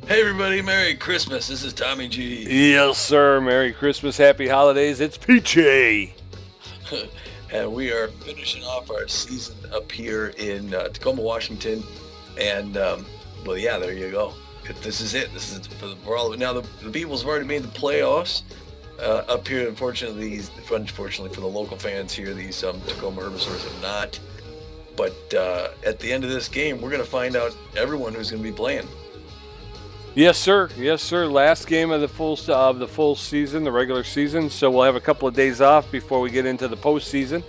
Hey everybody, Merry Christmas. This is Tommy G. Yes, sir. Merry Christmas, Happy Holidays. It's PJ. And we are finishing off our season up here in Tacoma, Washington. And, well, yeah, there you go. This is it. This is for all of it. Now, the Beewolves have already made the playoffs up here. Unfortunately for the local fans here, these Tacoma Herbasaurs have not. But at the end of this game, we're going to find out everyone who's going to be playing. Yes, sir. Yes, sir. Last game of the full season, the regular season. So we'll have a couple of days off before we get into the postseason,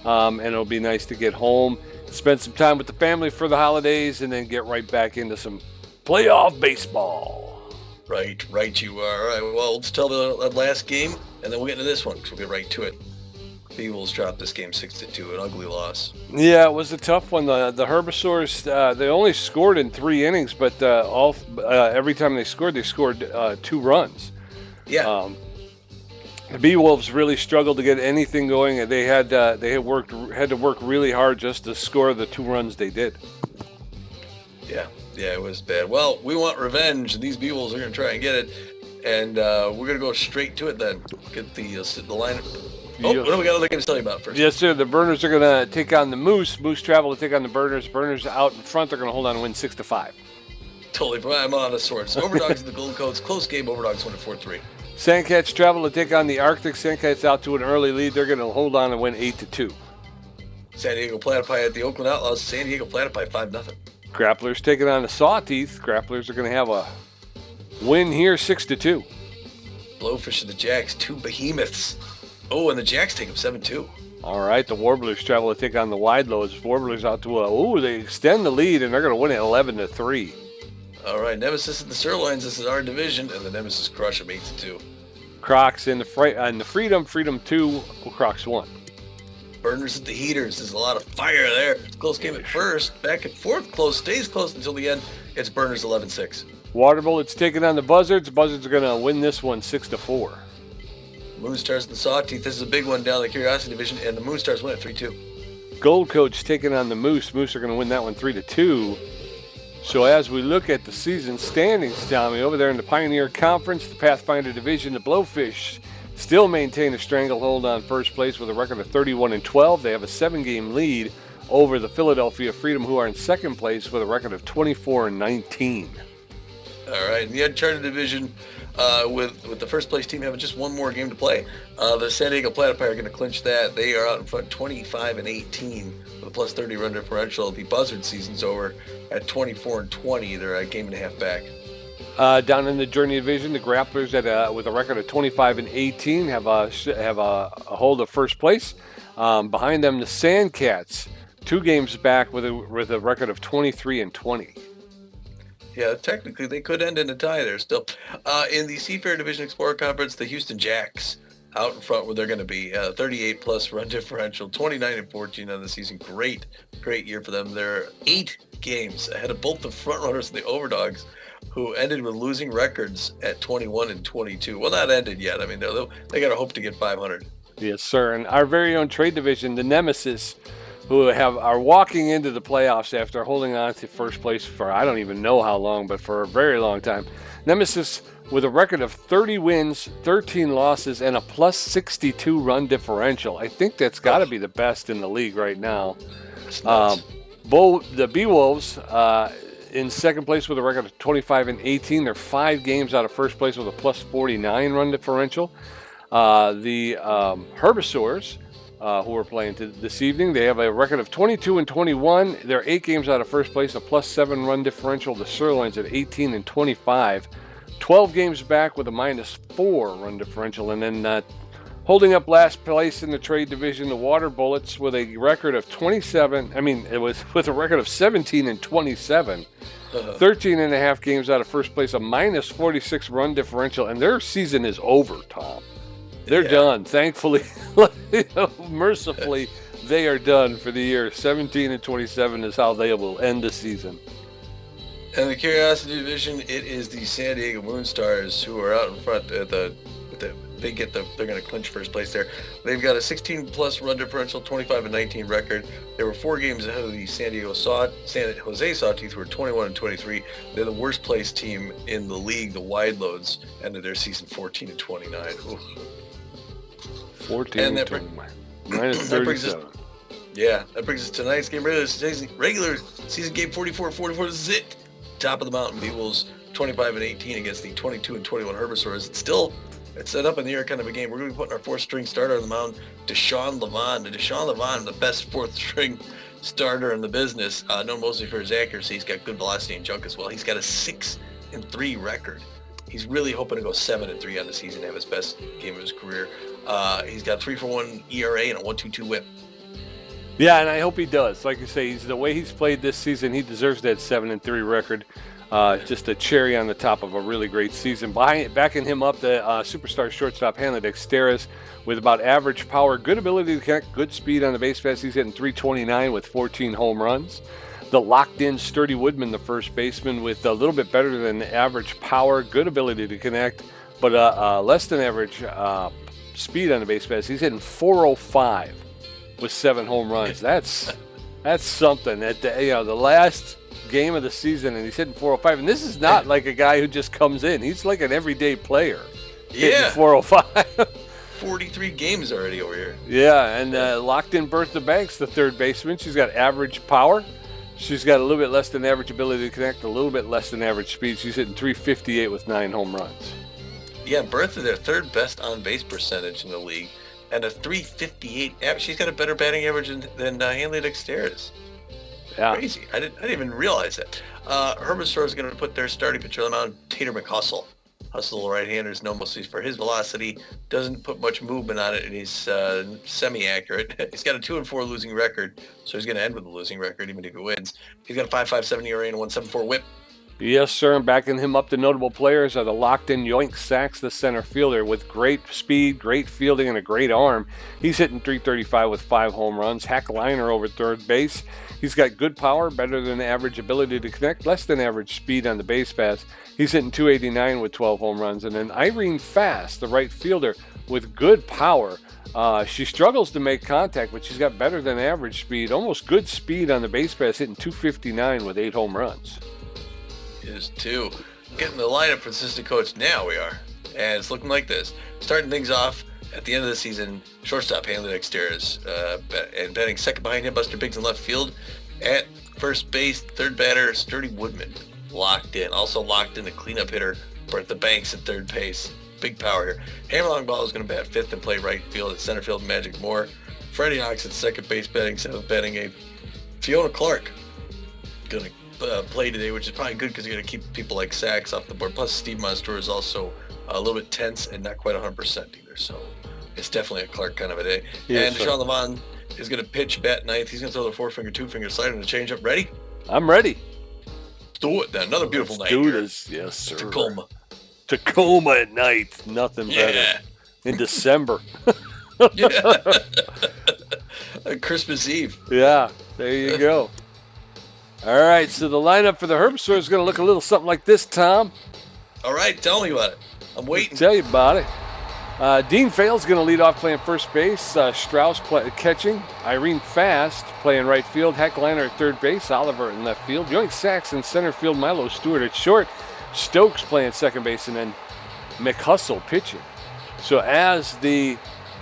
and it'll be nice to get home, spend some time with the family for the holidays, and then get right back into some playoff baseball. Right, you are. All right, well, let's tell the last game, and then we'll get into this one because we'll get right to it. Beewolves dropped this game 6-2, an ugly loss. Yeah, it was a tough one. The Herbasaurs they only scored in 3 innings, but every time they scored 2 runs. Yeah. The Beewolves really struggled to get anything going. They had to work really hard just to score the 2 runs they did. Yeah, it was bad. Well, we want revenge, and these Beewolves are going to try and get it. And we're going to go straight to it then. Get the lineup. Oh, what do we got other games to tell you about first? Yes, sir. The Burners are going to take on the Moose. Moose travel to take on the Burners. Burners out in front. They're going to hold on and win 6-5. Totally. I'm on the sword. So Overdogs and the Gold Coats. Close game. Overdogs win at 4-3. Sandcats travel to take on the Arctic. Sandcats out to an early lead. They're going to hold on and win 8-2. San Diego Platypi at the Oakland Outlaws. San Diego Platypi 5-0. Grapplers taking on the Sawteeth. Grapplers are going to have a win here 6-2. Blowfish and the Jacks. 2 behemoths. Oh, and the Jacks take them 7-2. All right, the Warblers travel to take on the Widelows. Warblers out to they extend the lead, and they're going to win it 11-3. All right, Nemesis and the Sirloins. This is our division, and the Nemesis crush them 8-2. Crocs in the Freedom 2, Crocs 1. Burners at the Heaters. There's a lot of fire there. Close game at first. Back and forth. Close. Stays close until the end. It's Burners 11-6. Water Bullets taking on the Buzzards. Buzzards are going to win this one 6-4. Moonstars and the Sawteeth. This is a big one down the Curiosity Division, and the Moonstars win at 3-2. Gold Coach taking on the Moose. Moose are going to win that one 3-2. So as we look at the season standings, Tommy, over there in the Pioneer Conference, the Pathfinder Division, the Blowfish still maintain a stranglehold on first place with a record of 31-12. They have a 7-game lead over the Philadelphia Freedom, who are in second place with a record of 24-19. All right, in the Uncharted Division, with the first place team having just one more game to play, the San Diego Platypi are going to clinch that. They are out in front 25-18 with a plus 30 run differential. The Buzzard season's over at 24-20. They're a game and a half back. Down in the Journey Division, the Grapplers with a record of 25-18 have a hold of first place. Behind them, the Sandcats, 2 games back with a record of 23-20. Yeah, technically they could end in a tie there still. In the Seafair Division Explorer Conference, the Houston Jacks out in front where they're going to be 38 plus run differential, 29-14 on the season. Great year for them. They're 8 games ahead of both the front runners and the Overdogs, who ended with losing records at 21-22. Well, not ended yet. I mean, they got to hope to get 500. Yes, sir. And our very own trade division, the Nemesis, who are walking into the playoffs after holding on to first place for I don't even know how long, but for a very long time. Nemesis with a record of 30 wins, 13 losses, and a plus 62 run differential. I think that's got to be the best in the league right now. The Beewolves in second place with a record of 25-18. They're 5 games out of first place with a plus 49 run differential. The Herbasaurs, who are playing this evening, they have a record of 22-21. They're 8 games out of first place, a plus 7 run differential. The Sirloins at 18-25. 12 games back with a minus 4 run differential. And then holding up last place in the trade division, the Water Bullets with a record of 27. It was with a record of 17-27. 13 and a half games out of first place, a minus 46 run differential, and their season is over, Tom. They're done. Thankfully, mercifully, they are done for the year. 17-27 is how they will end the season. And the Curiosity Division, it is the San Diego Moonstars who are out in front at the they're going to clinch first place there. They've got a 16-plus run differential, 25-19 record. They were 4 games ahead of the San Jose Sawtooth, who were 21-23. They're the worst placed team in the league. The Wide Loads ended their season 14-29. 14-29. Minus 37. That brings us to tonight's game. Regular season game 44-44. This is it. Top of the mountain. Beewolves 25-18 against the 22-21 Herbasaurs. It's set up in the air kind of a game. We're going to be putting our 4th-string starter on the mound, Deshaun Levon, the best 4th-string starter in the business, known mostly for his accuracy. He's got good velocity and junk as well. He's got a 6-3 record. He's really hoping to go 7-3 on the season, have his best game of his career. He's got 3.41 ERA and a 1.22 WHIP. Yeah, and I hope he does. Like you say, the way he's played this season, he deserves that 7-3 record. Just a cherry on the top of a really great season. Backing him up, the superstar shortstop Hanley Dexteris with about average power, good ability to connect, good speed on the base pass. He's hitting 329 with 14 home runs. The locked-in Sturdy Woodman, the first baseman, with a little bit better than average power, good ability to connect, but less than average speed on the base pass. He's hitting 405 with 7 home runs. That's something. At the last game of the season, and he's hitting 405. And this is not like a guy who just comes in. He's like an everyday player. Yeah, 405. 43 games already over here. Yeah, and locked in Bertha Banks, the third baseman. She's got average power. She's got a little bit less than average ability to connect, a little bit less than average speed. She's hitting 358 with 9 home runs. Yeah, Bertha, their 3rd best on-base percentage in the league, and a 358 average. She's got a better batting average than Hanley Dexteris. Yeah. Crazy. I didn't even realize that. Herbasaur is going to put their starting pitcher on the mound, Tater McHustle. Hustle, the right-hander, is known mostly for his velocity. Doesn't put much movement on it, and he's semi-accurate. He's got a 2-4 losing record, so he's going to end with a losing record even if he wins. He's got a 5.57 ERA and a 1.74 WHIP. Yes, sir. And backing him up, the notable players are the locked-in Yoink Sachs, the center fielder, with great speed, great fielding, and a great arm. He's hitting 335 with 5 home runs. Hack Liner over third base. He's got good power, better than average ability to connect, less than average speed on the base pass. He's hitting 289 with 12 home runs. And then Irene Fast, the right fielder, with good power. She struggles to make contact, but she's got better than average speed, almost good speed on the base pass, hitting 259 with 8 home runs. Is 2. Getting the lineup for assistant coach now we are. And it's looking like this. Starting things off at the end of the season, shortstop Hanley Dexteris, and batting second behind him, Buster Biggs in left field. At first base, third batter, Sturdy Woodman, locked in. Also locked in the cleanup hitter, Bertha Banks at third base. Big power here. Hammer Long Ball is going to bat 5th and play right field. At center field, Magic Moore. Freddie Ox at second base, batting 7th, batting 8th. Fiona Clark going to play today, which is probably good because you're going to keep people like Sachs off the board. Plus, Steve Monster is also a little bit tense and not quite 100% either. So it's definitely a Clark kind of a day. Yes, and Deshaun Levon is going to pitch, bat 9th. He's going to throw the 4-finger, 2-finger slider and the changeup. Ready? I'm ready. Let's do it then. Another beautiful night. Do this. Yes, sir. Tacoma at night. Nothing better. In December. Yeah. Christmas Eve. Yeah, there you go. All right, so the lineup for the Herbasaurs is going to look a little something like this, Tom. All right, tell me about it. I'm waiting. I'll tell you about it. Dean Fales going to lead off playing first base. Strauss catching. Irene Fast playing right field. Heckliner at third base. Oliver in left field. Yoink Sachs in center field. Milo Stewart at short. Stokes playing second base, and then McHustle pitching. So as the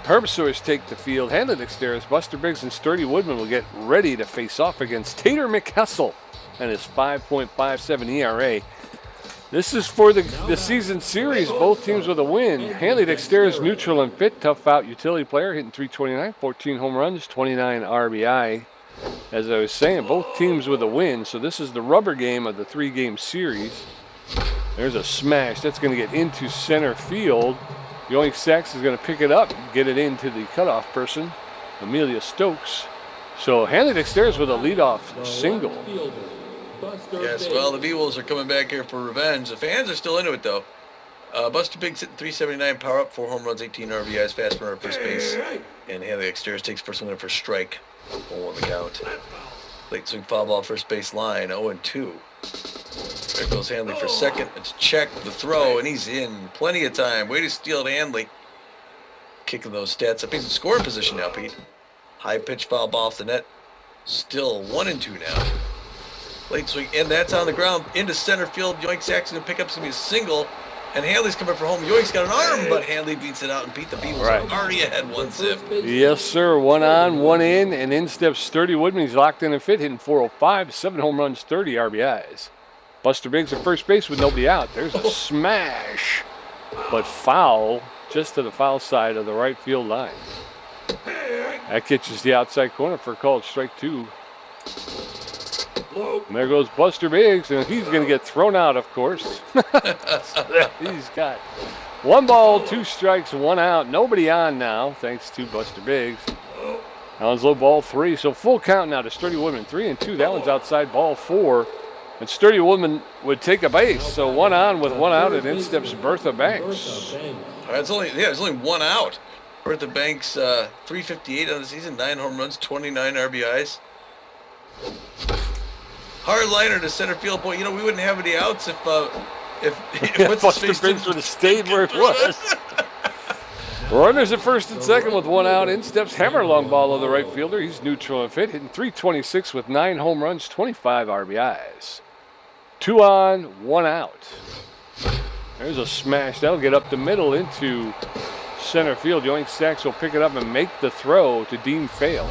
Herbasaurs take the field, Hanley Dexteris, Buster Biggs, and Sturdy Woodman will get ready to face off against Tater McHustle and his 5.57 ERA. This is for the season series, both teams with a win. Hanley Dexteris, neutral and fit, tough out utility player, hitting 329, 14 home runs, 29 RBI. As I was saying, both teams with a win, so this is the rubber game of the 3-game series. There's a smash. That's going to get into center field. Yoink Sachs is going to pick it up, get it into the cutoff person, Amelia Stokes. So Hanley Dexteris with a leadoff single. Yes, well, the Beewolves are coming back here for revenge. The fans are still into it, though. Buster Biggs hitting 379, power up, 4 home runs, 18 RBIs, fast runner at first base. And Hanley Dexteris takes first one for strike. 0 on the count. Late swing foul ball, first base line, 0-2. There goes Hanley for second. It's checked the throw, and he's in. Plenty of time. Way to steal it, Hanley. kicking those stats up. He's in scoring position now, Pete. High pitch foul ball off the net. Still 1-2 now. Late swing, and that's on the ground into center field. Yoink Saxon to pick up some single, and Hanley's coming for home. Yoink's got an arm, but Hanley beats it out and beat the Beewolves. Right. Already ahead 1-0. Yes, sir. 1 on, 1 in, and in steps Sturdy Woodman. He's locked in and fit, hitting .405, 7 home runs, 30 RBIs. Buster Biggs at first base with nobody out. There's a smash, but foul, just to the foul side of the right field line. That catches the outside corner for a called strike 2. And there goes Buster Biggs, and he's going to get thrown out, of course. He's got 1 ball, 2 strikes, 1 out. Nobody on now, thanks to Buster Biggs. That one's low, ball 3. So full count now to Sturdy Woodman. 3-2. That one's outside, ball 4. And Sturdy Woodman would take a base. So 1 on with 1 out, and in steps Bertha Banks. There's only 1 out. Bertha Banks, 358 on the season, 9 home runs, 29 RBIs. Hard liner to center field point. You know, we wouldn't have any outs if what's Buster Biggs would have stayed where it was. Runners at first and second with 1 out. In steps Hammer, long ball of the right fielder. He's neutral and fit, hitting .326 with 9 home runs, 25 RBIs. 2 on, 1 out. There's a smash. That'll get up the middle into center field. Yoink Sachs will pick it up and make the throw to Dean Fail.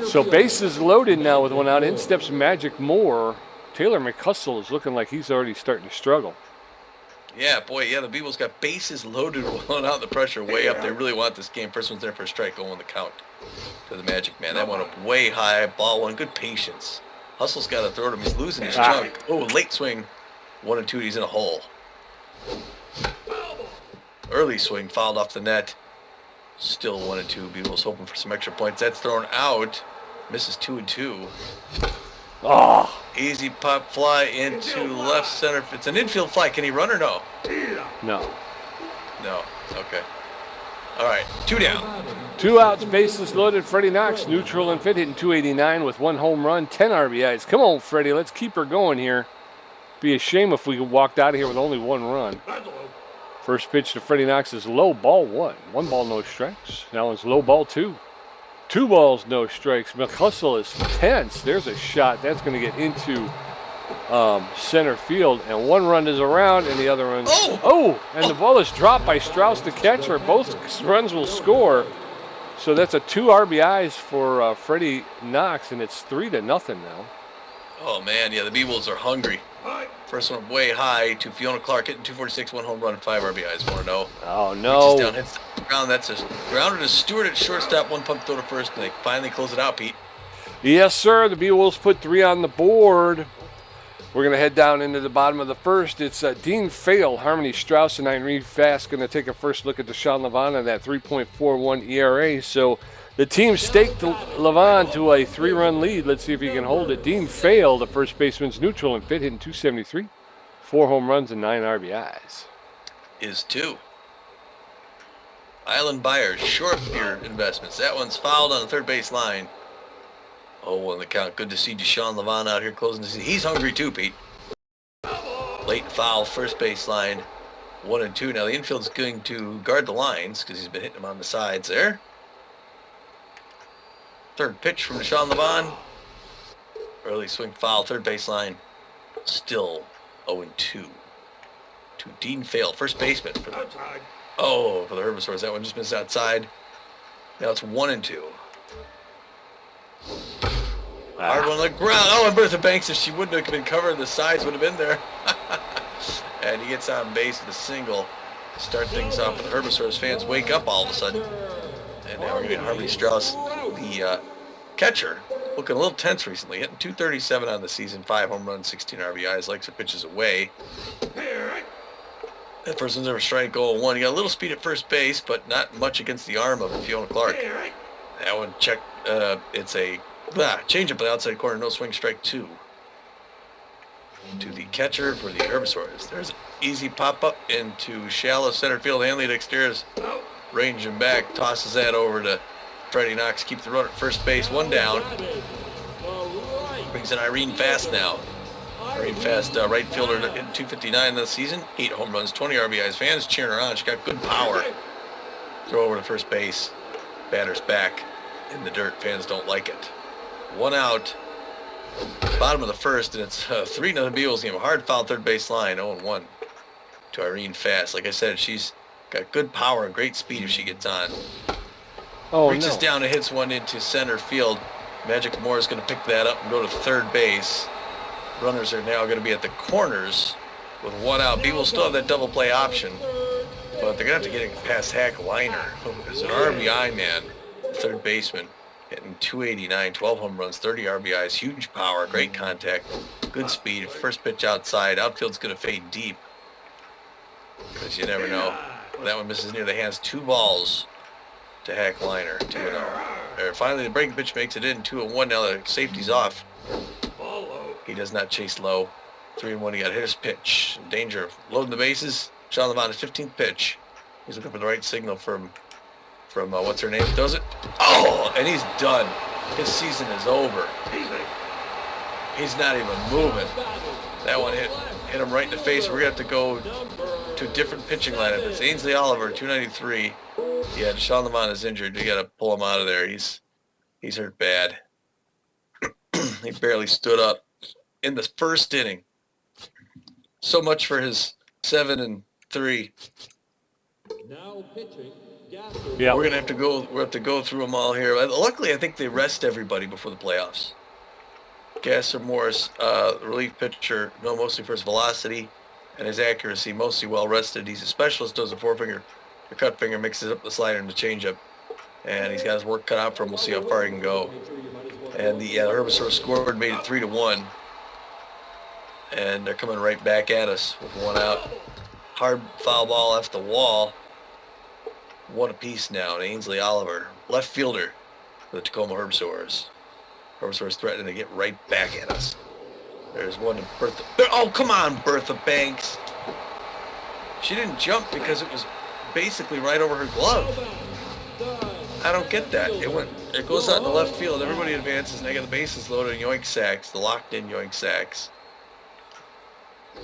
So bases loaded now with 1 out. In steps Magic Moore. Taylor McCussell is looking like he's already starting to struggle. Yeah, boy, the Beewolves got bases loaded with 1 out. The pressure way up. They really want this game. First one's there for a strike, going the count to the Magic Man. That went up way high. Ball 1. Good patience. Hustle's got to throw to him. He's losing his chunk. Oh, late swing. 1-2. He's in a hole. Early swing fouled off the net. Still 1-2. Beewolves hoping for some extra points. That's thrown out. Misses 2-2. Oh. Easy pop fly into left center. It's an infield fly. Can he run or no? No. No. Okay. All right. 2 down. 2 outs. Bases loaded. Freddie Knox neutral and fit, hitting .289 with 1 home run, 10 RBIs. Come on, Freddie. Let's keep her going here. Be a shame if we walked out of here with only 1 run. First pitch to Freddie Knox is low, ball 1. 1 ball, no strikes. Now it's low, ball 2. 2 balls, no strikes. McCussell is tense. There's a shot. That's going to get into center field. And 1 run is around, and the other run. And the ball is dropped by Strauss, the catcher. Both runs will score. So that's a 2 RBIs for Freddie Knox, and it's 3-0 now. Oh, man. Yeah, the Beewolves are hungry. First one way high to Fiona Clark, hitting .246, 1 home run, 5 RBIs. 1-0. Oh, no. Down, hits the ground. That's a grounder to Stewart at shortstop. 1 pump throw to first, and they finally close it out, Pete. Yes, sir. The Beewolves put 3 on the board. We're going to head down into the bottom of the first. It's Dean Fail, Harmony Strauss, and Irene Fast going to take a first look at Deshaun Levant and that 3.41 ERA. So the team staked Levant to a 3-run lead. Let's see if he can hold it. Dean Fail, the first baseman's neutral and fit, hitting .273, 4 home runs and 9 RBIs. Is 2. Island Byers, short beer investments. That one's fouled on the third base line. Oh, on the count. Good to see Deshaun Levant out here closing the season. He's hungry too, Pete. Late foul, first base line. 1-2. Now the infield's going to guard the lines because he's been hitting them on the sides there. Third pitch from Deshaun Levant. Early swing foul, third base line. Still 0-2. To Dean Fail, first baseman. For the Herbasaurs. That one just missed outside. Now it's 1-2. Hard one on the ground. Oh, and Bertha Banks, if she wouldn't have been covering the sides, would have been there. And he gets on base with a single. Start things off with the Herbasaurs. Fans wake up all of a sudden. And now we're going to get Harvey Strauss, the catcher, looking a little tense recently. Hitting .237 on the season, 5 home runs, 16 RBIs. Likes the pitches away. That first one's ever strike, goal 1. He got a little speed at first base, but not much against the arm of Fiona Clark. That one checked. It's a change up the outside corner, no swing, strike 2. To the catcher for the Herbasaurs. There's an easy pop-up into shallow center field. Hanley Dexter's range him back, tosses that over to Freddie Knox. Keep the run at first base, 1 down. Brings in Irene Fast now. Irene Fast, right fielder, hitting .259 this season. 8 home runs, 20 RBIs. Fans cheering her on. She got good power. Throw over to first base. Batter's back in the dirt. Fans don't like it. 1 out. Bottom of the first, and it's 3-0 Beewolves game. Hard foul third base line. 0-1 to Irene Fast. Like I said, she's got good power and great speed if she gets on. Reaches down and hits one into center field. Magic Moore is going to pick that up and go to third base. Runners are now going to be at the corners with 1 out. Beewolves still have that double play option, but they're going to have to get it past Hack Liner, who is an RBI man, third baseman, hitting 289, 12 home runs, 30 RBIs, huge power, great contact, good speed. First pitch outside. Outfield's going to fade deep, because you never know. That one misses near the hands. 2 balls to Hack Liner, 2-0. Finally, the breaking pitch makes it in, 2-1. Now the safety's off. He does not chase low. 3-1. He got hitter's pitch. In danger of loading the bases. Sean Lavon, his 15th pitch. He's looking for the right signal from what's her name? Does it? Oh, and he's done. His season is over. He's not even moving. That one hit him right in the face. We're going to have to go to a different pitching lineup. It's Ainsley Oliver, 293. Yeah, Sean Lavon is injured. We got to pull him out of there. He's hurt bad. He barely stood up in the first inning. So much for his 7-3. Now pitching. Yeah, We're gonna have to go. We have to go through them all here. Luckily, I think they rest everybody before the playoffs. Gasser Morris, relief pitcher, known mostly for his velocity and his accuracy, mostly well rested. He's a specialist. Does a forefinger, a cut finger, mixes up the slider and the changeup, and he's got his work cut out for him. We'll see how far he can go. And the Herbasaurs scored, made it 3-1, and they're coming right back at us with 1 out. Hard foul ball off the wall. 1 apiece now to Ainsley Oliver, left fielder for the Tacoma Herbasaurs. Herbasaurs threatening to get right back at us. There's one to Bertha. Oh, come on, Bertha Banks. She didn't jump because it was basically right over her glove. I don't get that. It goes out in the left field. Everybody advances, and they got the bases loaded and yoink sacks, the locked-in yoink sacks.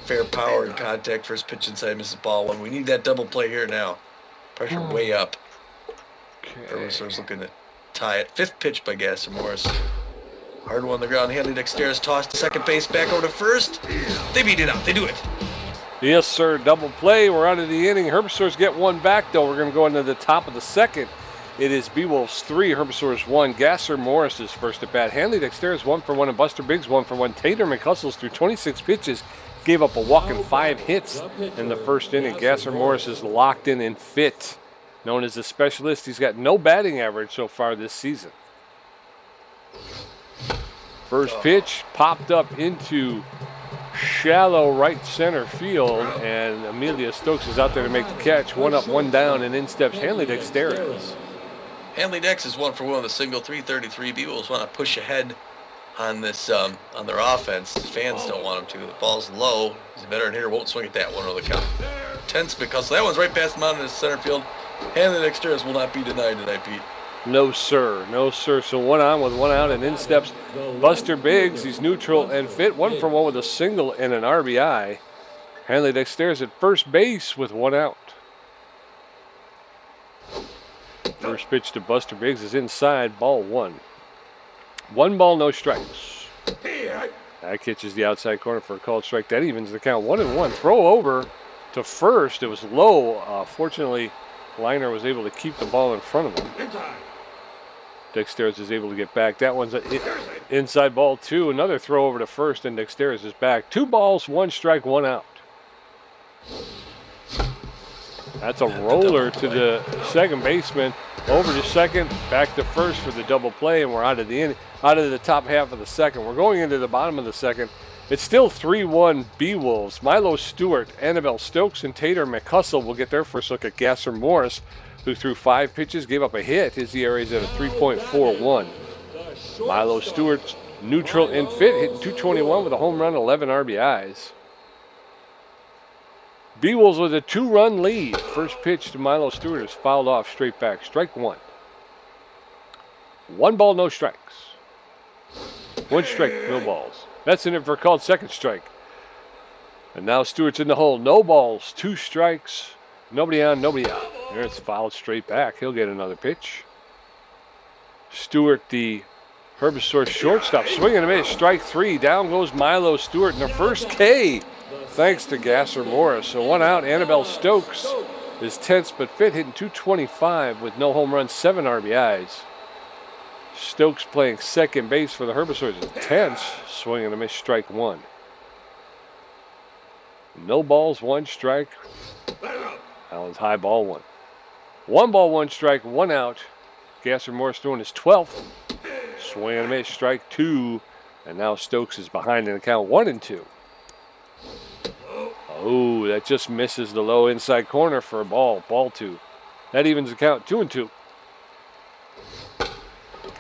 Fair power and contact. First pitch inside, misses ball 1. We need that double play here now. Pressure way up. Herbasaurs looking to tie it. 5th pitch by Gasser Morris. Hard one on the ground. Hanley Dexter's tossed to second base. Back over to first. They beat it out. They do it. Yes, sir. Double play. We're out of the inning. Herbasaurs get 1 back, though. We're going to go into the top of the second. It is Beewolves 3, Herbasaurs 1. Gasser Morris is first at bat. Hanley Dexter's 1 for 1, and Buster Biggs 1 for 1. Tater McHustles through 26 pitches gave up a walk and 5 hits in the first inning. Gasser Morris is locked in and fit. Known as a specialist, he's got no batting average so far this season. First pitch popped up into shallow right center field, and Amelia Stokes is out there to make the catch. 1 up, 1 down, and in steps Hanley Dexter. Hanley Dex is 1 for 1 with a single, 333. Beewolves want to push ahead on this on their offense. Fans don't want him to. The ball's low. He's a veteran hitter. Won't swing at that one over the count. Tense because that one's right past the mountain in the center field. Hanley Dexter will not be denied tonight, Pete. No, sir. No, sir. So 1 on with 1 out, and in steps Buster Biggs. He's neutral and fit. 1 for 1 with a single and an RBI. Hanley Dexter's at first base with 1 out. First pitch to Buster Biggs is inside, ball 1. 1 ball, no strikes. That catches the outside corner for a called strike. That evens the count. 1-1. Throw over to first. It was low. Fortunately, Liner was able to keep the ball in front of him. Dexteris is able to get back. That one's inside, ball 2. Another throw over to first, and Dexteris is back. 2 balls, 1 strike, 1 out. That's a roller to the second baseman. Over to second, back to first for the double play, and we're out of the top half of the second. We're going into the bottom of the second. It's still 3-1 Beewolves. Milo Stewart, Annabelle Stokes, and Tater McHustle will get their first look at Gasser Morris, who threw 5 pitches, gave up a hit. His ERA is at a 3.41. Milo Stewart's neutral and fit, hitting 221 with a home run, 11 RBIs. Beewolves with a 2-run lead. First pitch to Milo Stewart is fouled off straight back. Strike 1. 1 ball, no strikes. 1 strike, no balls. That's in it for a called second strike. And now Stewart's in the hole. No balls, 2 strikes. Nobody on, nobody out. There's fouled straight back. He'll get another pitch. Stewart, the Herbasaurs shortstop, swing and a miss, strike 3. Down goes Milo Stewart in the first K, thanks to Gasser Morris. So 1 out. Annabelle Stokes is tense but fit, hitting .225 with no home runs, 7 RBIs. Stokes playing second base for the Herbasaurs is tense. Swing and a miss, strike 1. No balls, 1 strike. Allen's high, ball 1. 1 ball, 1 strike, 1 out. Gasser Morris doing his 12th. Swing and a miss, strike 2. And now Stokes is behind in the count, 1-2. Oh, that just misses the low inside corner for a ball, ball 2. That evens the count, 2-2.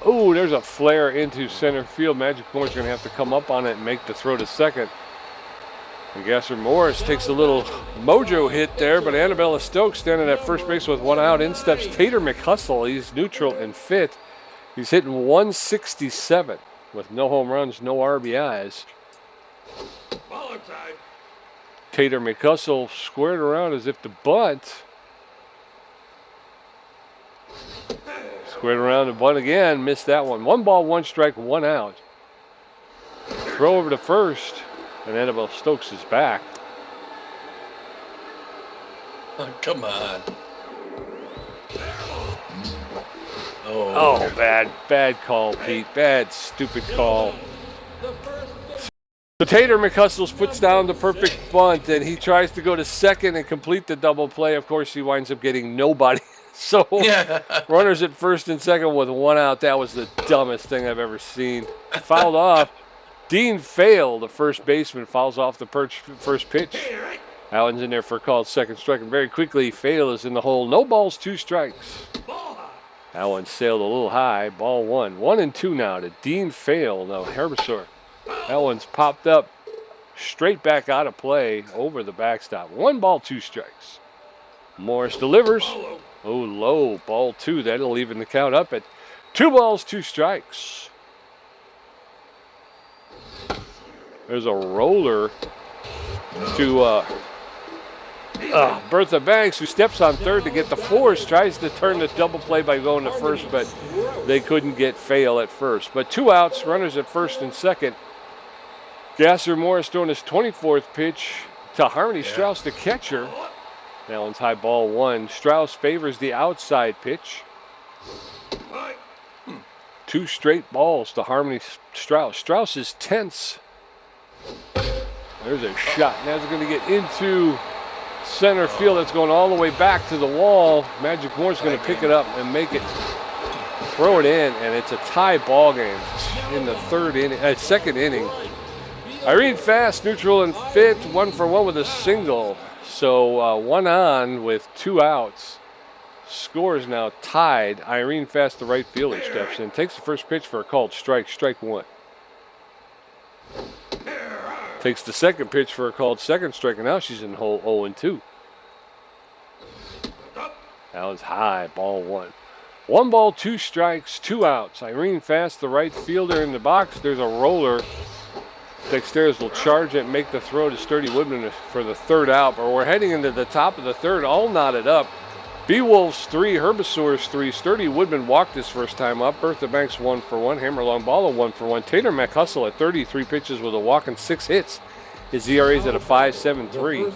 Oh, there's a flare into center field. Magic Moore's going to have to come up on it and make the throw to second. And Gasser Morris takes a little mojo hit there, but Annabella Stokes standing at first base with 1 out. In steps Tater McHustle. He's neutral and fit. He's hitting .167 with no home runs, no RBIs. Tater McHustle squared around as if to bunt. Squared around to bunt again, missed that one. 1 ball, 1 strike, 1 out. Throw over to first, and Annabelle Stokes is back. Oh, come on. Oh, bad call, Pete. Bad, stupid call. So Tater McHustle puts down the perfect bunt, and he tries to go to second and complete the double play. Of course, he winds up getting nobody. So runners at first and second with 1 out. That was the dumbest thing I've ever seen. Fouled off. Dean Fail, the first baseman, fouls off the first pitch. Allen's in there for a called second strike, and very quickly Fail is in the hole. No balls, 2 strikes. Allen sailed a little high. Ball 1. 1-2 now to Dean Fail. Now Herbasaur. Allen's popped up straight back out of play over the backstop. 1 ball, 2 strikes. Morris delivers. Oh, low. Ball 2. That'll even the count up at 2 balls, 2 strikes. There's a roller to Bertha Banks, who steps on third to get the force, tries to turn the double play by going to first, but they couldn't get Fail at first. But 2 outs, runners at first and second. Gasser Morris throwing his 24th pitch to Harmony Strauss, the catcher. Allen's high, ball 1. Strauss favors the outside pitch. 2 straight balls to Harmony Strauss. Strauss is tense. There's a shot. Now it's going to get into center field. That's going all the way back to the wall. Magic Moore's going to pick it up and make it, throw it in, and it's a tie ball game in the second inning. Irene Fast, neutral and fit, 1 for 1 with a single. So 1 on with 2 outs. Score is now tied. Irene Fast, the right fielder, steps in, takes the first pitch for a called strike, strike 1. Takes the second pitch for a called second strike, and now she's in hole 0-2. Allen's high, ball 1. 1 ball, 2 strikes, 2 outs. Irene Fast, the right fielder, in the box. There's a roller. Dexter's will charge it and make the throw to Sturdy Woodman for the 3rd out. But we're heading into the top of the 3rd, all knotted up. Beewolves 3, Herbasaurs 3. Sturdy Woodman walked his first time up. Bertha Banks 1 for 1. Hammerlong Balla 1 for 1. Tater McHustle at 33 pitches with a walk and 6 hits. His ERA's at a 5.73.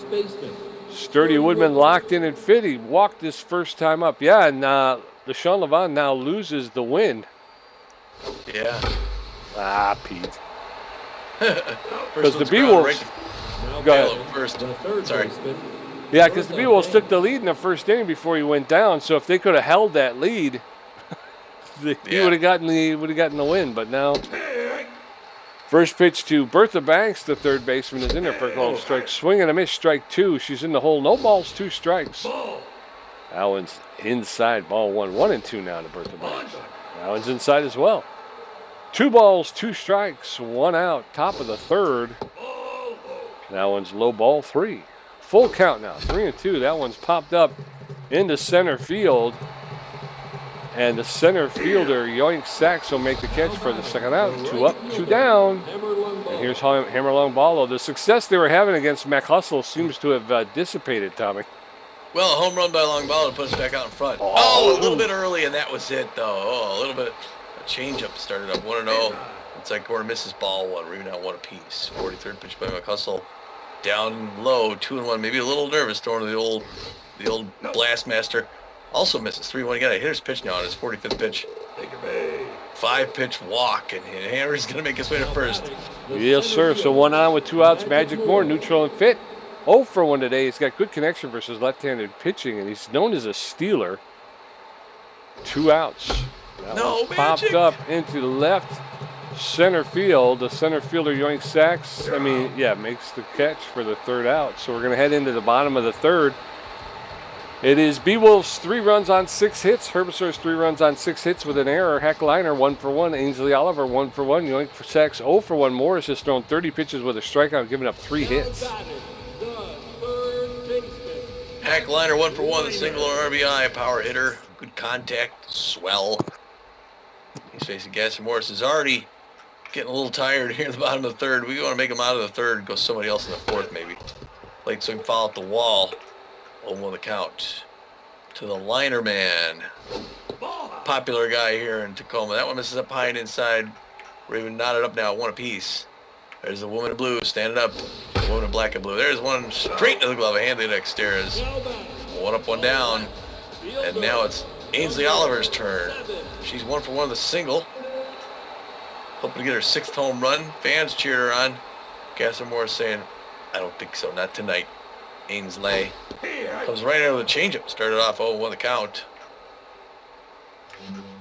Sturdy Woodman locked in and fit. He walked this first time up. Yeah, and LaShawn Levon now loses the win. Yeah. Pete. Because the Beewolves. Go ahead. First. Sorry. Yeah, because the Beewolves took the lead in the first inning before he went down. So if they could have held that lead, he would have gotten the win. But now, first pitch to Bertha Banks, the third baseman, is in there for a called strike. Swing and a miss, strike 2. She's in the hole. No balls, 2 strikes. Allen's inside, ball 1. 1-2 now to Bertha Banks. Allen's inside as well. 2 balls, 2 strikes, 1 out. Top of the 3rd. That one's low, ball 3. Full count now, 3-2. That one's popped up into center field. And the center fielder, Yoink Sachs, will make the catch for the second out. 2 up, 2 down. And here's Hammerlong Balla. The success they were having against McHustle seems to have dissipated, Tommy. Well, a home run by long ball to put us back out in front. Oh, a little bit early, and that was it, though. Oh, a little bit. A changeup started up 1-0. It's like Gordon misses ball one. We're even at one apiece. 43rd pitch by McHustle. Down low, 2-1. Maybe a little nervous throwing to the old Blastmaster. Also misses 3-1. He got a hitter's pitch now on his 45th pitch. 5-pitch walk, and Hammer's going to make his way to first. Yes, sir. So 1 on with 2 outs. Magic Moore, neutral and fit. 0 for 1 today. He's got good connection versus left-handed pitching, and he's known as a stealer. 2 outs. That one's popped up into the left center field. The center fielder, Yoink Sachs, makes the catch for the 3rd out. So we're going to head into the bottom of the 3rd. It is Beewolves 3 runs on 6 hits. Herbasaurs 3 runs on 6 hits with an error. Heckliner 1 for 1. Ainsley Oliver 1 for 1. Yoink for Sachs 0 for 1. Morris has thrown 30 pitches with a strikeout, giving up 3 hits. Heckliner 1 for 1. The single RBI, power hitter, good contact, swell. He's facing Gaston. Morris is already getting a little tired here at the bottom of the 3rd. We want to make him out of the 3rd. Go somebody else in the 4th maybe. Late swing foul at the wall. 0-1 the count to the liner man. Popular guy here in Tacoma. That one misses up high and inside. We're even knotted up now at 1 apiece. There's the woman in blue standing up. The woman in black and blue. There's one straight to the glove. A Hanley Dexter's. 1 up, 1 down. And now it's Ainsley Oliver's turn. She's 1 for 1 with a single. Hoping to get her 6th home run. Fans cheered her on. Gaston Morris saying, I don't think so. Not tonight. Ainsley comes right out of the changeup. Started off 0-1 the count.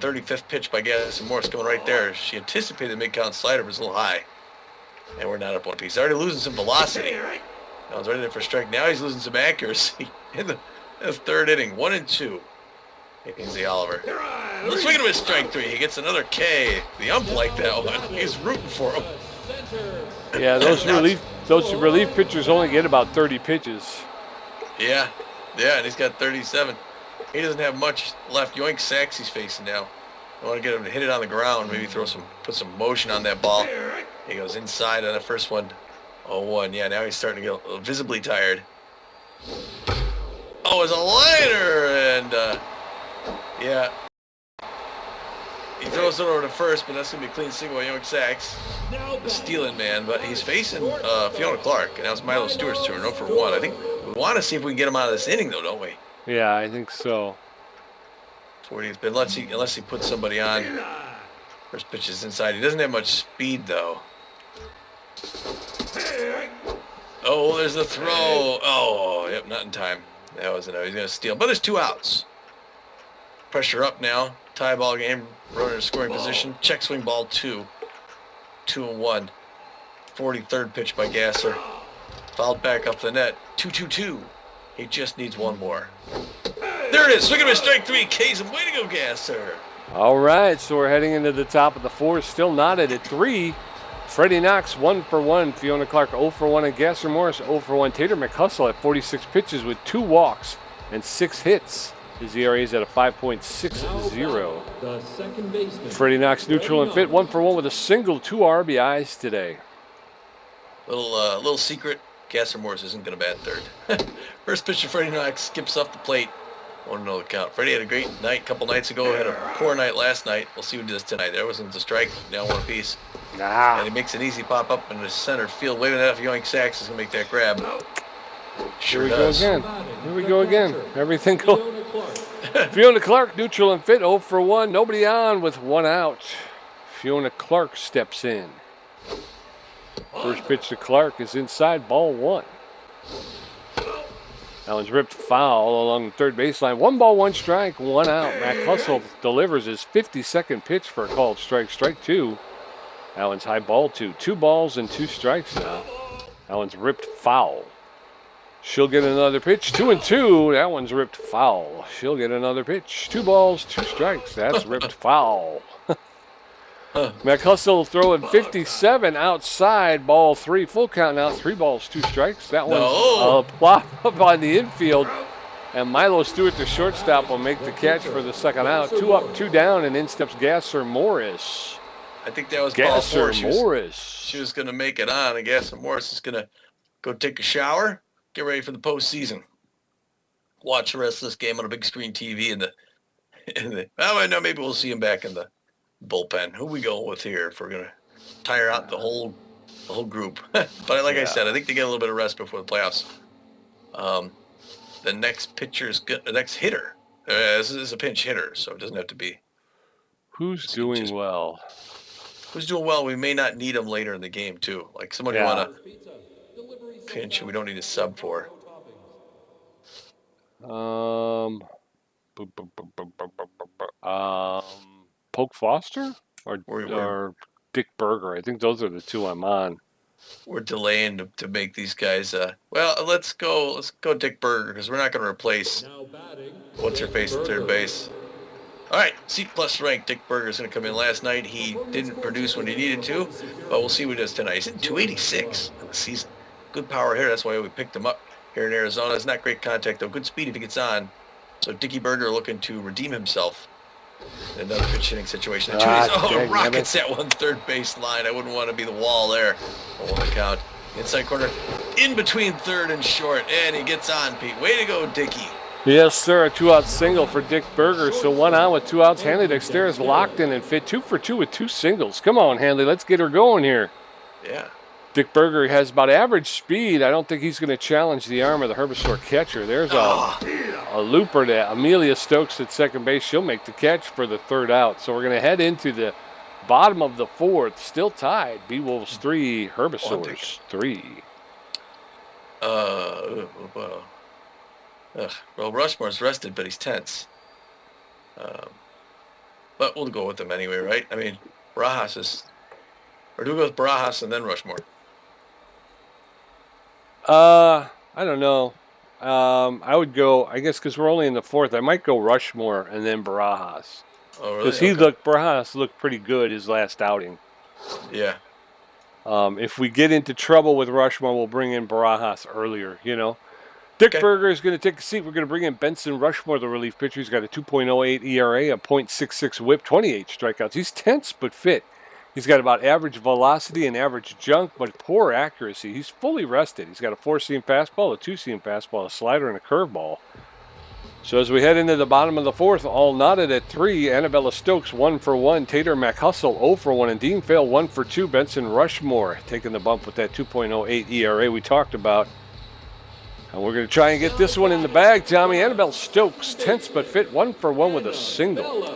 35th pitch by Gaston Morris coming right there. She anticipated the mid-count slider, but it's a little high. And we're not up 1 piece. Already losing some velocity. Now he's right there for a strike. Now he's losing some accuracy in the 3rd inning. 1-2. Ainsley Oliver. Let's swing him with strike 3. He gets another K. The ump liked that one. He's rooting for him. Yeah, those relief pitchers only get about 30 pitches. Yeah, and he's got 37. He doesn't have much left. Yoink Sachs he's facing now. I want to get him to hit it on the ground, maybe put some motion on that ball. He goes inside on the first one. 0-1. Yeah, now he's starting to get visibly tired. Oh, it's a liner, and yeah. He throws it over to first, but that's going to be a clean single by Yoink Sachs, the stealing man. But he's facing Fiona Clark, and now it's Milo Stewart's turn, 0 for 1. I think we want to see if we can get him out of this inning, though, don't we? Yeah, I think so. That's what he's been, unless he puts somebody on. First pitch is inside. He doesn't have much speed, though. Oh, there's the throw. Oh, yep, not in time. That wasn't out. He's going to steal. But there's 2 outs. Pressure up now. Tie ball game. Runner in scoring position. Check swing ball 2. 2-1. 43rd pitch by Gasser. Fouled back up the net. 2-2-2. He just needs 1 more. There it is. Swing him at strike 3. K's him. Way to go, Gasser. All right, so we're heading into the top of the 4th. Still knotted at 3. Freddie Knox 1 for 1. Fiona Clark 0 for 1. And Gasser Morris 0 for 1. Tater McHustle at 46 pitches with 2 walks and 6 hits. His ERA is at a 5.60. Freddie Knox neutral and fit 1 for 1 with a single, 2 RBIs today. Little secret. Gasser Morris isn't going to bat 3rd. First pitch of Freddie Knox skips off the plate. 1-0 the count. Freddie had a great night a couple nights ago. Had a poor night last night. We'll see what he does tonight. There wasn't a strike. Now 1 apiece. And he makes an easy pop up in the center field. Waving it off. Yoink Sachs is going to make that grab. Sure does. Here we go again. Everything goes. Fiona Clark, neutral and fit, 0 for 1. Nobody on with 1 out. Fiona Clark steps in. First pitch to Clark is inside, ball 1. That one's ripped foul along the 3rd baseline. 1 ball, 1 strike, 1 out. McHustle delivers his 52nd pitch for a called strike. Strike 2. That one's high ball 2. 2 balls and 2 strikes now. That one's ripped foul. She'll get another pitch. 2-2. That one's ripped foul. She'll get another pitch. 2 balls, 2 strikes. That's ripped foul. McHustle throwing 57 outside, ball 3. Full count now. 3 balls, 2 strikes. That one's plop up on the infield. And Milo Stewart, the shortstop, will make the catch for the 2nd out. 2 up, 2 down, and in steps Gasser Morris. I think that was ball 4. Morris. She was going to make it on, and Gasser Morris is going to go take a shower. Get ready for the postseason. watch the rest of this game on a big screen TV I know maybe we'll see him back in the bullpen. Who we going with here if we're gonna tire out the whole group? But like I said, I think they get a little bit of rest before the playoffs. The next the next hitter. This is a pinch hitter, so it doesn't have to be. Who's doing well? Who's doing well? We may not need him later in the game too. Like someone you want to pinch and we don't need a sub for. Polk Foster or Dick Berger. I think those are the two I'm on. We're delaying to make these guys. Well, let's go Dick Berger because we're not going to replace what's her face at third base. All right, C+ rank. Dick Berger is going to come in. Last night he didn't produce when he needed to, but we'll see what he does tonight. He's in 286 in the season. Good power here. That's why we picked him up here in Arizona. It's not great contact though. Good speed if he gets on. So Dickie Berger looking to redeem himself in another pitch hitting situation. Rockets that one third base line. I wouldn't want to be the wall there. On the count. Inside corner, in between third and short, and he gets on, Pete. Way to go, Dickie. Yes, sir. A 2-out single for Dick Berger. So 1 out with 2 outs. Hanley Dexter is locked in and fit. 2 for 2 with 2 singles. Come on, Hanley. Let's get her going here. Yeah. Dick Berger has about average speed. I don't think he's going to challenge the arm of the Herbasaur catcher. There's a looper to Amelia Stokes at second base. She'll make the catch for the 3rd out. So we're going to head into the bottom of the 4th. Still tied. Beewolves 3, Herbasaurs 3. Well, Rushmore's rested, but he's tense. But we'll go with him anyway, right? I mean, Barajas is... Or do we go with Barajas and then Rushmore? I don't know. I would go, I guess, because we're only in the 4th, I might go Rushmore and then Barajas. Oh, really? Because Barajas looked pretty good his last outing. Yeah. If we get into trouble with Rushmore, we'll bring in Barajas earlier, you know. Dick Berger is going to take a seat. We're going to bring in Benson Rushmore, the relief pitcher. He's got a 2.08 ERA, a .66 whip, 28 strikeouts. He's tense but fit. He's got about average velocity and average junk, but poor accuracy. He's fully rested. He's got a 4-seam fastball, a 2-seam fastball, a slider, and a curveball. So as we head into the bottom of the 4th, all knotted at 3. Annabella Stokes 1 for 1. Tater McHustle 0 for 1. And Dean Fail 1 for 2. Benson Rushmore taking the bump with that 2.08 ERA we talked about. And we're going to try and get this one in the bag, Tommy. Annabelle Stokes, tense but fit, 1 for 1 with a single. All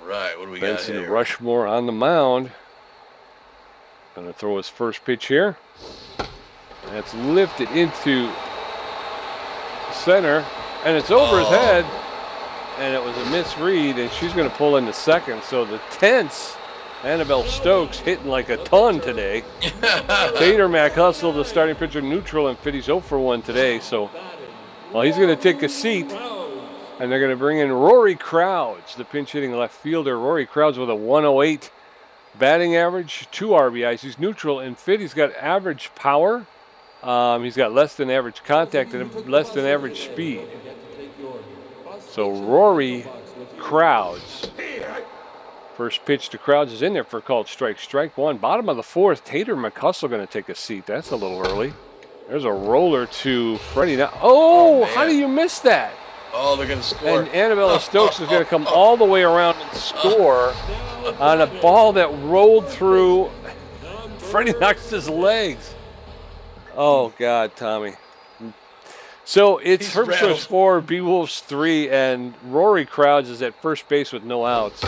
right, what do we Benson got here? Rushmore on the mound. Going to throw his first pitch here. That's lifted into center, and it's over his head, and it was a misread, and she's going to pull into second. So the tense Annabelle Stokes hitting like a ton today. Tater McHustle, the starting pitcher, neutral and fit. He's 0 for 1 today. So, well, he's going to take a seat, and they're going to bring in Rory Crowds, the pinch hitting left fielder. Rory Crowds with a 108 batting average, 2 RBIs. He's neutral and fit. He's got average power. He's got less than average contact and less than average speed. So Rory Crowds. First pitch to Crowds is in there for a called strike. Strike 1. Bottom of the 4th, Tater McHustle going to take a seat. That's a little early. There's a roller to Freddie. Oh, how do you miss that? Oh, they're going to score. And Annabella Stokes is going to come all the way around and score on a ball that rolled through. Freddie knocks his legs. Oh, God, Tommy. So it's Herbasaurs 4, Beewolves 3, and Rory Crowds is at first base with no outs.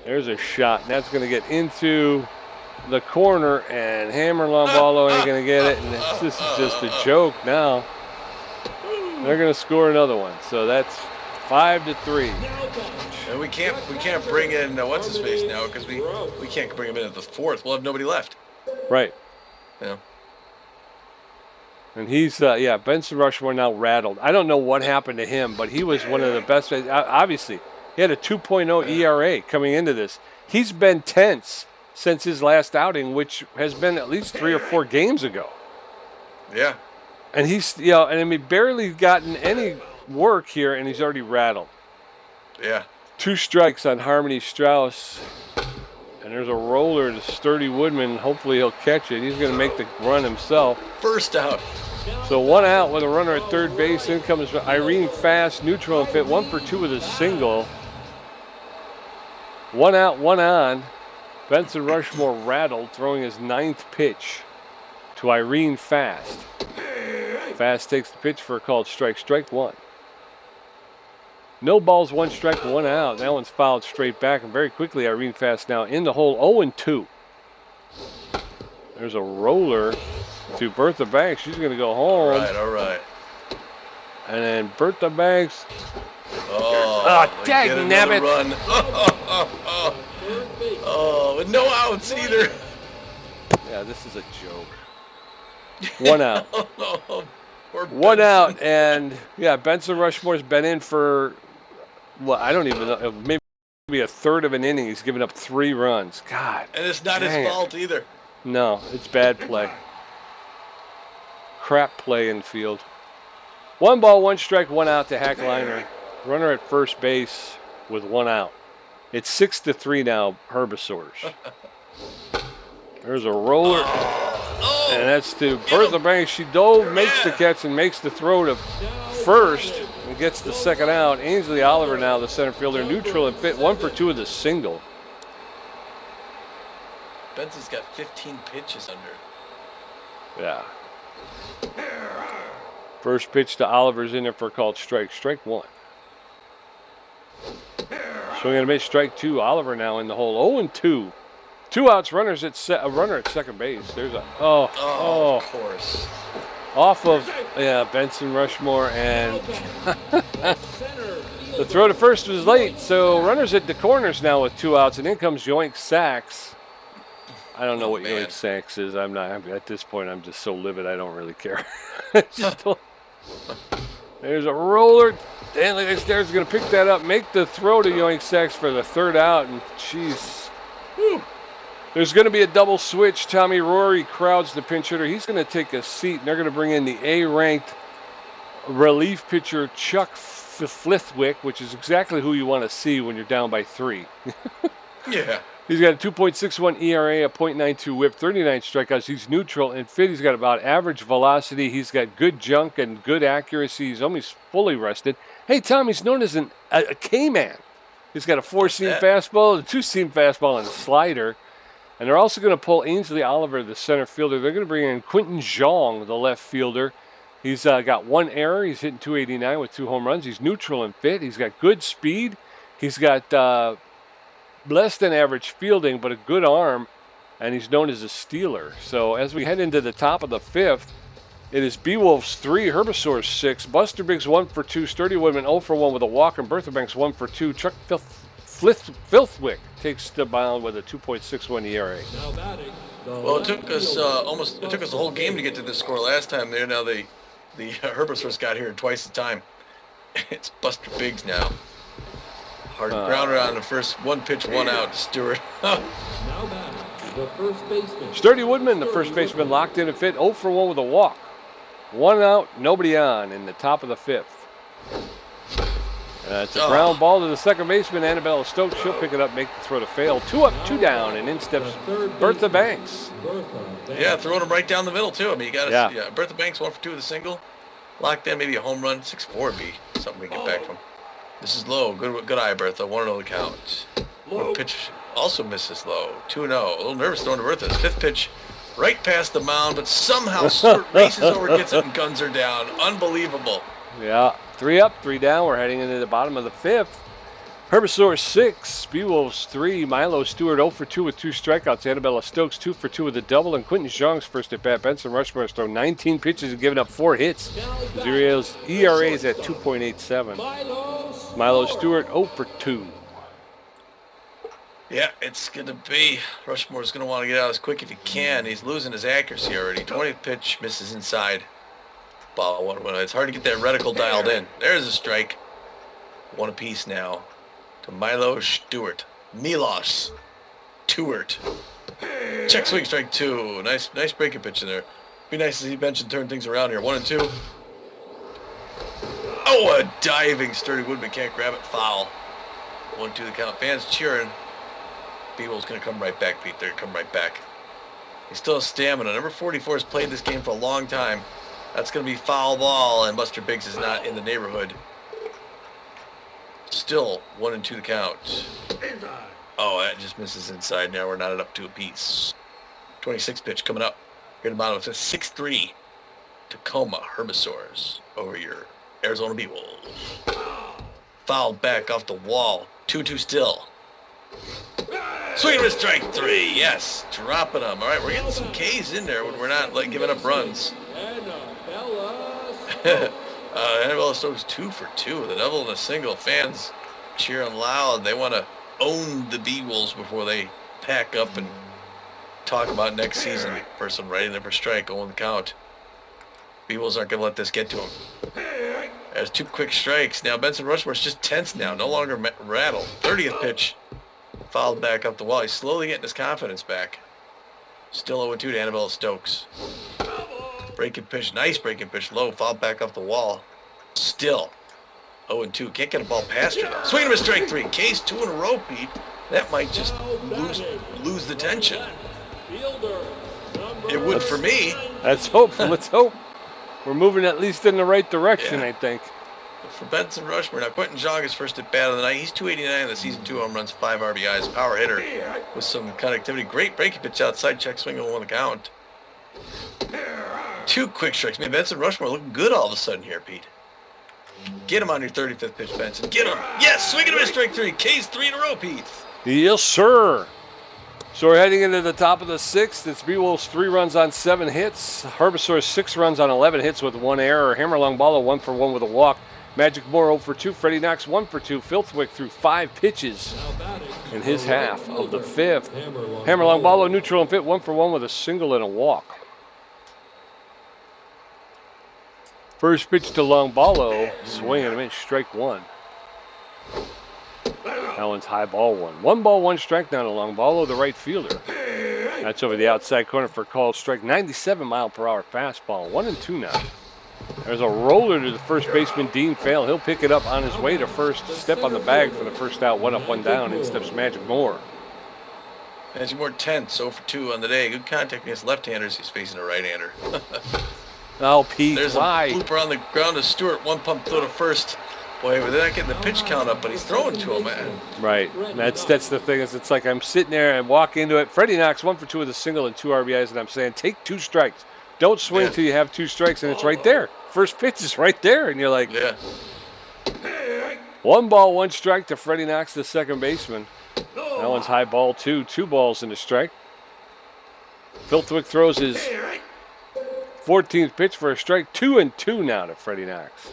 There's a shot, and that's going to get into the corner, and Hammer Lombolo ain't going to get it, and this is just a joke now. They're going to score another one, so that's 5-3. And we can't bring in what's his face now because we can't bring him in at the 4th. We'll have nobody left. Right. Yeah. And he's, Benson Rushmore now rattled. I don't know what happened to him, but he was one of the best. Obviously, he had a 2.0 ERA coming into this. He's been tense since his last outing, which has been at least 3 or 4 games ago. Yeah. And he's, barely gotten any work here, and he's already rattled. Yeah. 2 strikes on Harmony Strauss. And there's a roller to Sturdy Woodman. Hopefully he'll catch it. He's going to make the run himself. First out. So 1 out with a runner at third base. In comes Irene Fast, neutral and fit, 1 for 2 with a single. 1 out, 1 on. Benson Rushmore rattled, throwing his 9th pitch to Irene Fast. Fast takes the pitch for a called strike. Strike 1. No balls, 1 strike, 1 out. That one's fouled straight back, and very quickly Irene Fast now in the hole, 0-2. There's a roller to Bertha Banks. She's going to go home. All right. And then Bertha Banks. Oh, dang nabbit. Run. Oh, with no outs either. Yeah, this is a joke. 1 out. Poor 1 Benson. out, and yeah, Benson Rushmore's been in for, well, I don't even know, maybe a third of an inning. He's given up 3 runs. God. And it's not his fault either. No, it's bad play. Crap play in field. 1 ball, 1 strike, 1 out to Hackliner. Runner at first base with 1 out. It's 6-3 now, Herbasaurs. There's a roller. And that's to Bertha Banks. She dove, makes the catch, and makes the throw to first and gets the second out. Ainsley Oliver now, the center fielder, neutral and fit, 1 for 2 with a single. Benson's got 15 pitches under. Yeah. First pitch to Oliver's in there for a called strike. Strike 1. Swing and a miss, strike 2. Oliver now in the hole, 0-2. 2 outs, runners at a runner at second base. There's a of course. Off of Benson Rushmore, and the throw to first was late. So runners at the corners now with 2 outs, and in comes Yoink Sacks. I don't know what Yoink Sacks is. I'm at this point. I'm just so livid. I don't really care. There's a roller. Stanley Stairs is going to pick that up, make the throw to Yoink Sacks for the 3rd out, and jeez. There's going to be a double switch. Tommy Rory crowds the pinch hitter. He's going to take a seat, and they're going to bring in the A-ranked relief pitcher Chuck Flithwick, which is exactly who you want to see when you're down by 3. Yeah. He's got a 2.61 ERA, a .92 whip, 39 strikeouts. He's neutral and fit. He's got about average velocity. He's got good junk and good accuracy. He's almost fully rested. Hey, Tom, he's known as a K-man. He's got a 4-seam fastball, a 2-seam fastball, and a slider. And they're also going to pull Ainsley Oliver, the center fielder. They're going to bring in Quentin Zhang, the left fielder. He's got 1 error. He's hitting .289 with 2 home runs. He's neutral and fit. He's got good speed. He's got less than average fielding, but a good arm, and he's known as a stealer. So as we head into the top of the 5th, it is Beewolves 3, Herbasaurs 6, Buster Biggs 1 for 2, Sturdy Woodman 0 for 1 with a walk, and Bertha Banks 1 for 2. Chuck Filthwick takes the mound with a 2.61 ERA. Well, it took us the whole game to get to this score last time. There now the Herbasaurs got here in twice the time. It's Buster Biggs now. Hard grounder on the first, 1 pitch, 1 out to Stewart. The first baseman. Sturdy Woodman, the first baseman, locked in and fit, 0 for 1 with a walk. 1 out, nobody on in the top of the 5th. It's a ground ball to the second baseman, Annabella Stokes. She'll pick it up, make the throw to fail. 2 up, 2 down, and in steps Bertha Banks. Yeah, throwing him right down the middle, too. I mean, you got to Bertha Banks 1 for 2 with a single. Locked in, maybe a home run. 6-4 would be something we get back from. This is low. Good eye, Bertha. 1-0 the count. One pitch also misses low. 2-0. A little nervous throwing to Bertha. His 5th pitch right past the mound, but somehow Stewart races over, gets it, and guns her down. Unbelievable. Yeah, 3 up, 3 down. We're heading into the bottom of the 5th. Herbasaurs 6, Beewolves 3, Milo Stewart 0 for 2 with 2 strikeouts. Annabella Stokes 2 for 2 with a double, and Quentin Zhang's first at bat. Benson Rushmore has thrown 19 pitches and given up 4 hits. His ERA is at 2.87. Milo Stewart 0 for 2. Yeah, it's going to be. Rushmore's going to want to get out as quick if he can. He's losing his accuracy already. 20th pitch misses inside. Ball 1-1. It's hard to get that reticle dialed in. There's a strike. 1 apiece now to Milo Stewart. Milos Stewart. Check swing, strike 2. Nice breaking pitch in there. Be nice to see bench and turn things around here. 1-2. Oh, a diving Sturdy Woodman can't grab it. Foul. 1-2 the count. Fans cheering. Beewolves going to come right back, Pete. They're going to come right back. He still has stamina. Number 44 has played this game for a long time. That's going to be foul ball, and Buster Biggs is not in the neighborhood. Still 1-2 to count. Oh, that just misses inside. Now we're knotted up to a piece. 26 pitch coming up. Here in the bottom, it's a 6-3. Tacoma Herbasaurs over your Arizona Beewolves. Fouled back off the wall. 2-2 still. Swing and a strike 3. Yes, dropping them. All right, we're getting some Ks in there when we're not giving up runs. Annabella Stokes 2 for 2 with a double and a single. Fans cheering loud. They want to own the Beewolves before they pack up and talk about next season. First one right in there for strike, 0 on the count. Beewolves aren't going to let this get to him. There's 2 quick strikes. Now Benson Rushmore's just tense now, no longer rattled. 30th pitch. Fouled back up the wall. He's slowly getting his confidence back. Still 0-2 to Annabella Stokes. Breaking pitch, nice breaking pitch, low, fouled back off the wall. Still 0-2. Can't get a ball past her though. Swing and a strike 3. Case 2 in a row, Pete. That might just lose the tension. It would for me. Let's hope. Let's hope. We're moving at least in the right direction, I think. For Benson Rushmore, now Quentin Jong is first at bat of the night. He's 289 in the season, 2 home runs, 5 RBIs, power hitter with some connectivity. Great breaking pitch outside, check swing on the count. 2 quick strikes. Man, Benson Rushmore looking good all of a sudden here, Pete. Get him on your 35th pitch, Benson. Get him. Yes, swing and a miss, strike 3. K's 3 in a row, Pete. Yes, sir. So we're heading into the top of the 6th. It's Beewolves 3 runs on 7 hits. Herbasaurs 6 runs on 11 hits with 1 error. Hammerlong Balla 1 for 1 with a walk. Magic Moore 0 for 2. Freddie Knox 1 for 2. Filthwick threw 5 pitches in his half of the 5th. Hammerlong Balla neutral and fit 1 for 1 with a single and a walk. First pitch to Longballo, swing and a miss, strike 1. That one's high ball 1. 1 ball, 1 strike down to Longballo, the right fielder. That's over the outside corner for call strike. 97-mile-per-hour fastball. 1-2 now. There's a roller to the first baseman, Dean Fail. He'll pick it up on his way to first. Step on the bag for the first out. 1 up, 1 down. In steps Magic Moore. Magic Moore tense, 0 for 2 on the day. Good contact against left-handers. He's facing a right-hander. Oh, Pete, There's why? a blooper on the ground to Stewart. 1 pump throw to first. Boy, they're not getting the pitch count up, but he's throwing to him, man. Right. That's the thing. Is it's like I'm sitting there and walk into it. Freddie Knox 1 for 2 with a single and 2 RBIs, and I'm saying, take 2 strikes. Don't swing till you have 2 strikes, and it's right there. First pitch is right there, and you're like, 1 ball, 1 strike to Freddie Knox, the second baseman. That one's high ball 2. 2 balls in the strike. Filthwick throws his 14th pitch for a strike. 2-2 now to Freddie Knox.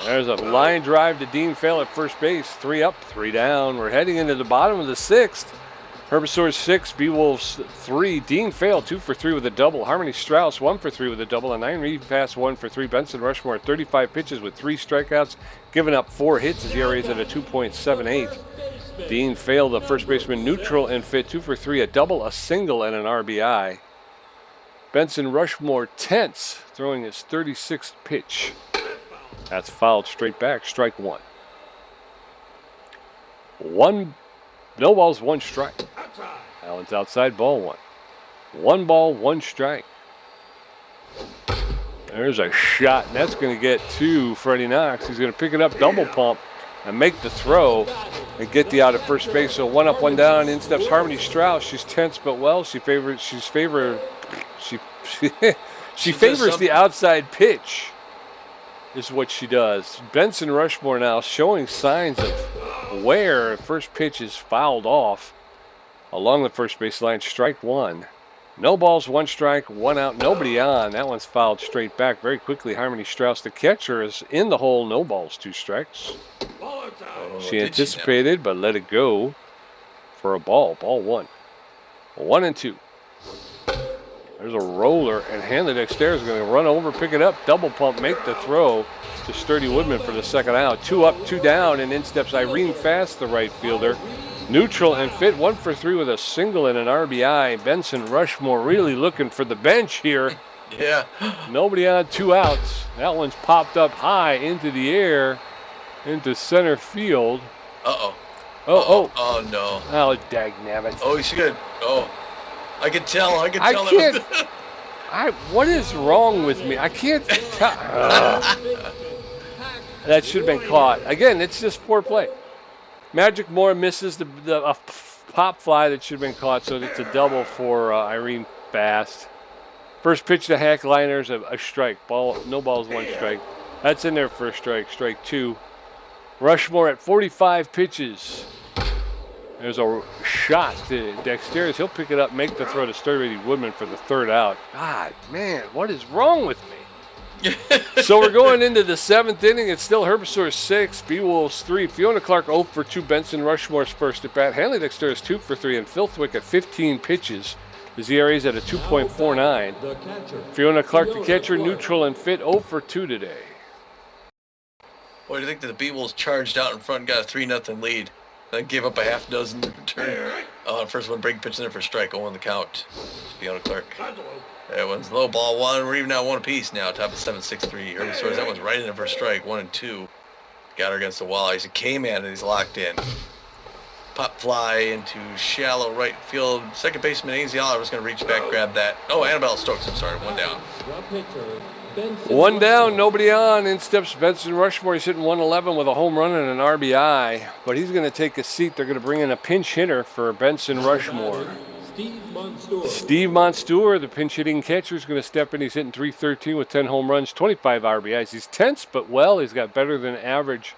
There's a line drive to Dean Fail at first base. 3 up, 3 down. We're heading into the bottom of the 6th. Herbasaurs 6, Beewolves 3. Dean Fail 2 for 3 with a double. Harmony Strauss 1 for 3 with a double. A 9-read pass 1 for 3. Benson Rushmore 35 pitches with 3 strikeouts, giving up 4 hits. His ERA is at a 2.78. Dean Fail, the first baseman, neutral and fit 2 for 3, a double, a single, and an RBI. Benson Rushmore tense, throwing his 36th pitch. That's fouled straight back, strike 1. No balls, 1 strike. That one's outside, ball 1. 1 ball, 1 strike. There's a shot, and that's going to get to Freddie Knox. He's going to pick it up, double pump, and make the throw and get the out at first base. So 1 up, 1 down. In steps Harmony Strauss. She's tense but well. She favors the outside pitch. Is what she does. Benson Rushmore now showing signs of wear. First pitch is fouled off along the first base line. Strike 1. No balls, 1 strike, 1 out, nobody on. That one's fouled straight back very quickly. Harmony Strauss, the catcher, is in the hole. No balls, 2 strikes. She anticipated, but let it go for a ball. Ball 1. 1-2. There's a roller, and Hanley Dexter is going to run over, pick it up, double pump, make the throw to Sturdy Woodman for the second out. 2 up, 2 down, and in steps Irene Fast, the right fielder. Neutral and fit, 1 for 3 with a single and an RBI. Benson Rushmore really looking for the bench here. Yeah. Nobody on, 2 outs. That one's popped up high into the air, into center field. Uh-oh. Oh, no. Oh, dagnabbit. Oh, she got. Oh. I could tell. I can't. What is wrong with me? I can't tell. That should have been caught. Again, it's just poor play. Magic Moore misses the pop fly that should have been caught, so it's a double for Irene Fast. First pitch to Hackliner's a strike. No balls, one strike. That's in there for a strike. Strike two. Rushmore at 45 pitches. There's a shot to Dexterous. He'll pick it up, make the throw to Sturdy Woodman for the third out. God, man, what is wrong with me? So we're going into the seventh inning. It's still Herbasaurs 6, Beewolves 3. Fiona Clark 0 for 2. Benson Rushmore's first at bat. Hanley Dexterous 2 for 3. And Filthwick at 15 pitches. His ERA's at a 2.49. Fiona Clark, the catcher, neutral and fit, 0 for 2 today. What do you think that the Beewolves charged out in front and got a 3-0 lead? Then gave up a half dozen in return. First one, breaking pitch in there for strike, 0 on the count. Fiona Clark. That one's low, ball one. We're even now one apiece now. Top of 7-6-3. Herbasaurs, that one's right in there for a strike, 1 and 2. Got her against the wall. He's a K-man and he's locked in. Pop fly into shallow right field. Second baseman Ainsley Oliver was going to reach back, grab that. Oh, Annabelle Stokes, I'm sorry, 1 down. One down, nobody on. In steps Benson Rushmore. He's hitting 111 with a home run and an RBI. But he's going to take a seat. They're going to bring in a pinch hitter for Benson Rushmore. Steve Monstour, the pinch hitting catcher, is going to step in. He's hitting .313 with 10 home runs, 25 RBIs. He's tense but well. He's got better than average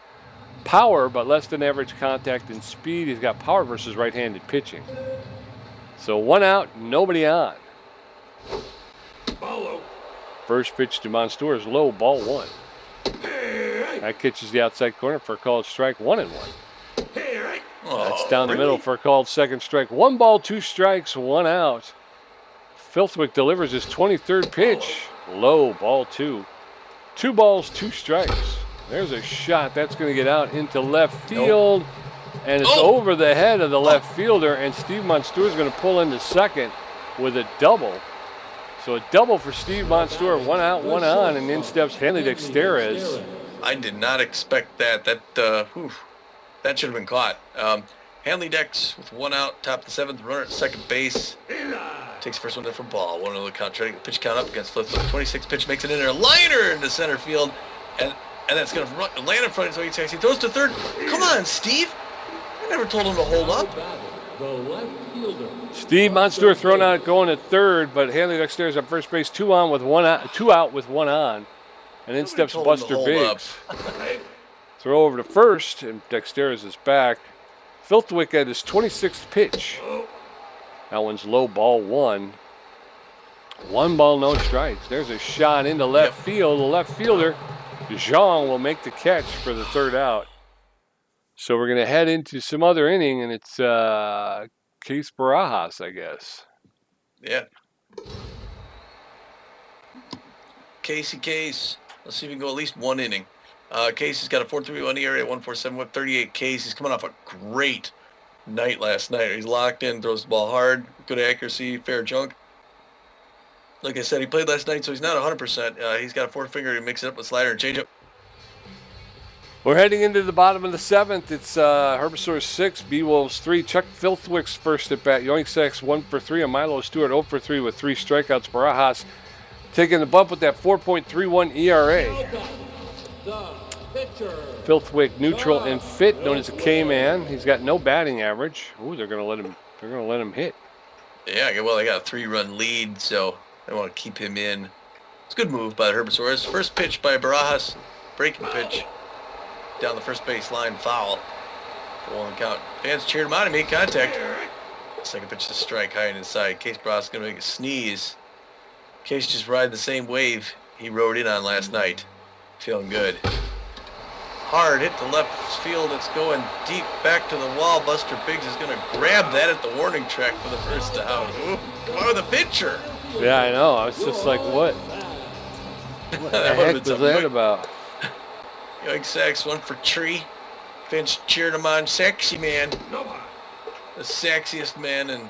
power, but less than average contact and speed. He's got power versus right-handed pitching. So 1 out, nobody on. First pitch to Monstour is low, ball 1. That catches the outside corner for a called strike, 1 and 1. That's down the middle for a called second strike. 1 ball, 2 strikes, 1 out. Filthwick delivers his 23rd pitch. Low, ball 2. 2 balls, 2 strikes. There's a shot. That's going to get out into left field. And it's over the head of the left fielder. And Steve Monstour is going to pull into second with a double. So a double for Steve Monstour. 1 out, 1 on. And in steps Hanley Dexterous. I did not expect that. That should have been caught. Hanley Dex with 1 out, top of the 7th, runner at second base. Takes first one in for ball. 1 on the count. Trying to get the pitch count up against Flip. 26 pitch makes it in there. Liner into center field. And that's going to land in front of his way. He throws to third. Come on, Steve. I never told him to hold up. Steve Monstour thrown out going at third, but Hanley Dexterous at first base. 2 out with 1 on. And in steps Buster Biggs. Throw over to first, and Dexterous is back. Filthwick at his 26th pitch. That one's low, ball 1. 1 ball, no strikes. There's a shot into left field. The left fielder, Jean, will make the catch for the third out. So we're going to head into some other inning, and it's Case Barajas, I guess. Yeah. Case. Let's see if we can go at least 1 inning. Case has got a 4.31 ERA, 1.47 whip, 38 Ks. He's coming off a great night last night. He's locked in, throws the ball hard, good accuracy, fair junk. Like I said, he played last night, so he's not 100%. He's got a 4-finger. He mixes it up with slider and changeup. We're heading into the bottom of the 7th. It's Herbasaurs 6, Beewolves 3. Chuck Filthwick's first at bat. Yoink Sacks 1 for 3. And Milo Stewart 0 for 3 with 3 strikeouts. Barajas taking the bump with that 4.31 ERA. Filthwick neutral and fit, known as a K-man. He's got no batting average. Ooh, they're gonna let him hit. Yeah, well, they got a 3-run lead, so they want to keep him in. It's a good move by the Herbasaurs. First pitch by Barajas, breaking pitch down the first base line, foul. 1 count. Fans cheered him out and made contact. Second pitch to strike, high and inside. Case Barajas is gonna make a sneeze. Case just ride the same wave he rode in on last night. Feeling good. Hard hit to left field. It's going deep back to the wall. Buster Biggs is going to grab that at the warning track for the first out. Ooh, come on, the pitcher. Yeah, I know. I was just like, what? What the heck was that about? Yoink Sacks, 1 for Tree. Fans cheered him on. Sexy man. The sexiest man in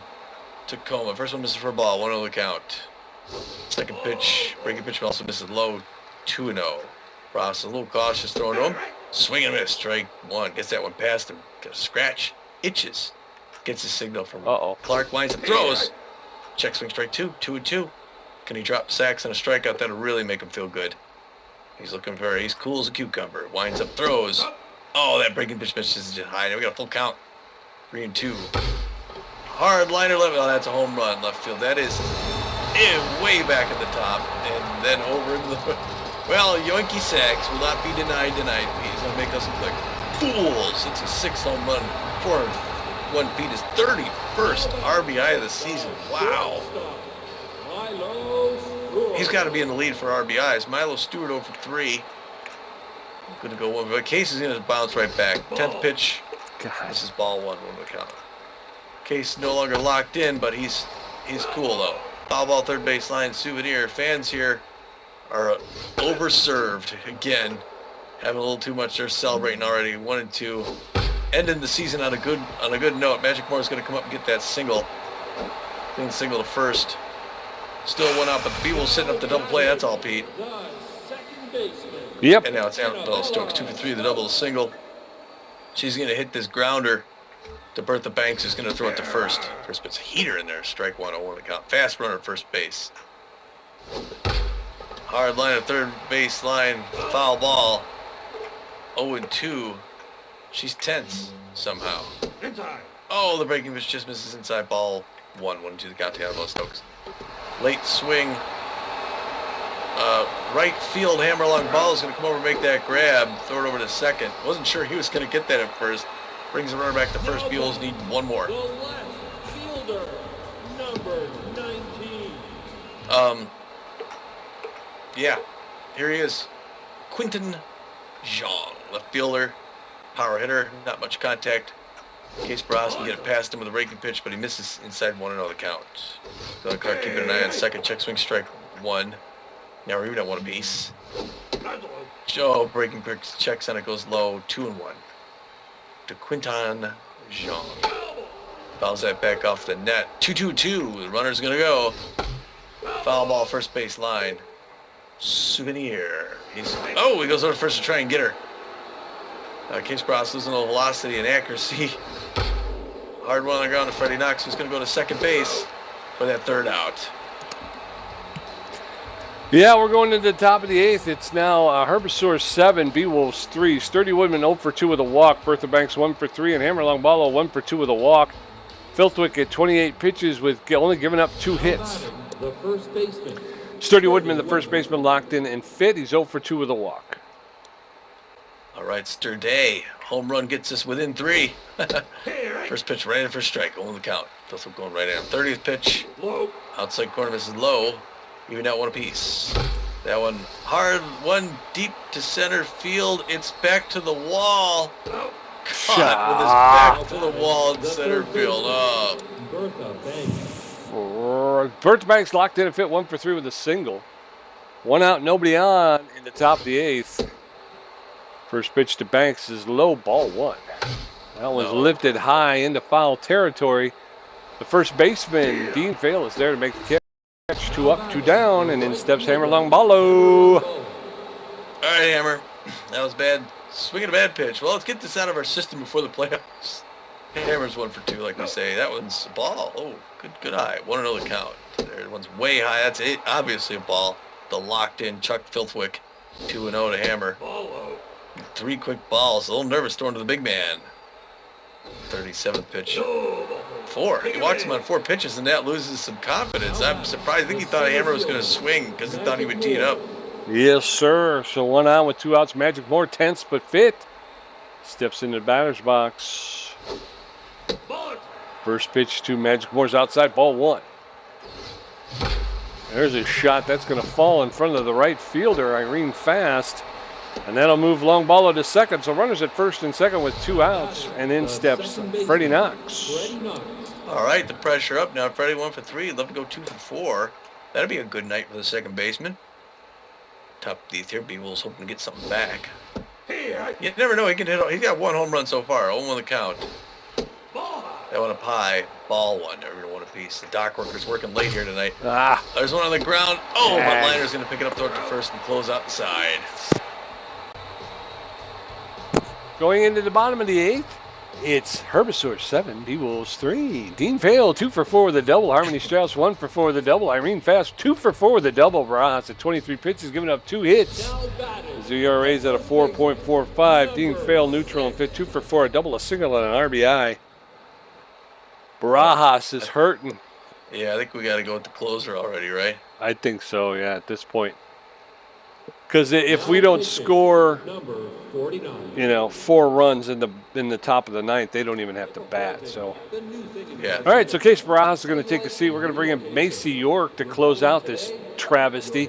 Tacoma. First one misses for a ball. 1 on the count. Second pitch. Breaking pitch also misses low. 2-0. Ross a little cautious throwing to him. Swing and miss. Strike 1. Gets that one past him. Got a scratch. Itches. Gets a signal from Clark. Winds and throws. Check swing strike 2. 2-2. Can he drop sacks and a strikeout? That'll really make him feel good. He's he's cool as a cucumber. Winds up, throws. Oh, that breaking pitch misses just high. Now we got a full count. 3-2. Hard liner left. Oh, that's a home run left field. That is way back at the top. And then over into the... Well, Yoinky Sacks will not be denied tonight. He's going to make us look like fools. It's a 6th home run. 401 feet. His 31st RBI of the season. Wow. He's got to be in the lead for RBIs. Milo Stewart over 3. Going to go one, but Case is going to bounce right back. 10th pitch. God. This is ball 1 to count. Case no longer locked in, but he's cool though. Foul ball, third base line, Souvenir. Fans here are overserved again. Having a little too much. They're celebrating already. 1-2. Ending the season on a good note. Magic Moore's going to come up and get that single. Clean single to first. Still one out, but Beewolves setting up the double play. That's all, Pete. Yep. And now it's Annabelle Stokes, 2 for 3, the double, the single. She's going to hit this grounder to Bertha Banks, who's going to throw it to first. First pitch, a heater in there. Strike 1, 0 to count. Fast runner at first base. Hard line at third base line. Foul ball. 0-2. She's tense somehow. Oh, the breaking pitch just misses inside. Ball 1-1-2 to count to Annabelle Stokes. Late swing. Right field hammer-long ball is going to come over and make that grab. Throw it over to second. Wasn't sure he was going to get that at first. Brings the runner back to first. Beewolves need one more. The left fielder, number 19. Yeah, here he is. Quinton Zhang, left fielder, power hitter, not much contact. Case Bras can get it past him with a breaking pitch, but he misses inside 1-0 the count. So the card keeping an eye on second. Check swing, strike 1. Now we're even at 1 apiece. Joe breaking pitch checks and it goes low. 2-1 to Quinton Zhang. Fouls that back off the net. 2-2-2. The runner's gonna go. Foul ball, first base line. Souvenir. He goes over first to try and get her. Case Bras losing a little velocity and accuracy. Hard one on the ground to Freddie Knox, who's going to go to second base for that third out. Yeah, we're going to the top of the 8th. It's now Herbasaurs 7, Beewolves 3. Sturdy Woodman 0 for 2 with a walk. Bertha Banks 1 for 3, and Hammerlong Ballo 1 for 2 with a walk. Filthwick at 28 pitches with only giving up 2 hits. The first baseman. Sturdy Woodman, the first baseman, locked in and fit. He's 0 for 2 with a walk. All right, Sturday. Home run gets us within 3. First pitch right in for strike. On the count. Filthwick going right in. 30th pitch. Low. Outside corner misses low. Even out 1 apiece. That one hard. One deep to center field. It's back to the wall. Caught with his back to the wall in center field. Oh. Bertha Banks. Bertha Banks locked in and fit 1 for 3 with a single. 1 out, nobody on in the top of the 8th. First pitch to Banks is low, ball 1. That was lifted high into foul territory. The first baseman, Dean Vale, is there to make the catch. 2 up, 2 down, and in steps Hammerlong Ballo. All right, Hammer. That was bad. Swinging a bad pitch. Well, let's get this out of our system before the playoffs. Hammer's 1 for 2, like we say. That one's a ball. Oh, good eye. 1-0 the count. There, one's way high. That's it. Obviously a ball. The locked-in Chuck Filthwick. 2-0 to Hammer. 3 quick balls. A little nervous throwing to the big man. 37th pitch. 4. He walks him on 4 pitches, and that loses some confidence. I'm surprised. I think he thought Hammer was going to swing because he thought he would tee it up. Yes, sir. So 1 out with 2 outs. Magic more tense but fit. Steps into the batter's box. First pitch to Magic Moore's outside, ball 1. There's a shot that's going to fall in front of the right fielder, Irene Fast. And that'll move Long Ballo to second. So runners at first and second with 2 outs. And in steps Freddie Knox. All right, the pressure up now. Freddie 1 for 3. Love to go 2 for 4. That'll be a good night for the second baseman. Top of the 8th here. Beewolves hoping to get something back. You never know. He can hit. He's got 1 home run so far. 0-1 the count. That one up high. Ball 1. Never 1 apiece. The dock worker's working late here tonight. There's one on the ground. Oh, but Liner's going to pick it up, throw it to first, and close out the side. Going into the bottom of the 8th, It's Herbasaurs 7, Beewolves 3. Dean Vale 2 for 4 with a double. Harmony Strauss 1 for 4 with a double. Irene Fast 2 for 4 with a double. Barajas at 23 pitches, giving up 2 hits. His ERA's at a 4.45. Dean Vale neutral and fit 2 for 4, a double, a single, and an RBI. Barajas is hurting. Yeah, I think we got to go with the closer already, right? I think so, yeah, at this point. Because if we don't score, Number 49. 4 runs in the top of the ninth, they don't even have to bat. So, The new thing Yeah. all right. So Case Barajas is going to take a seat. We're going to bring in Macy York to close out this travesty.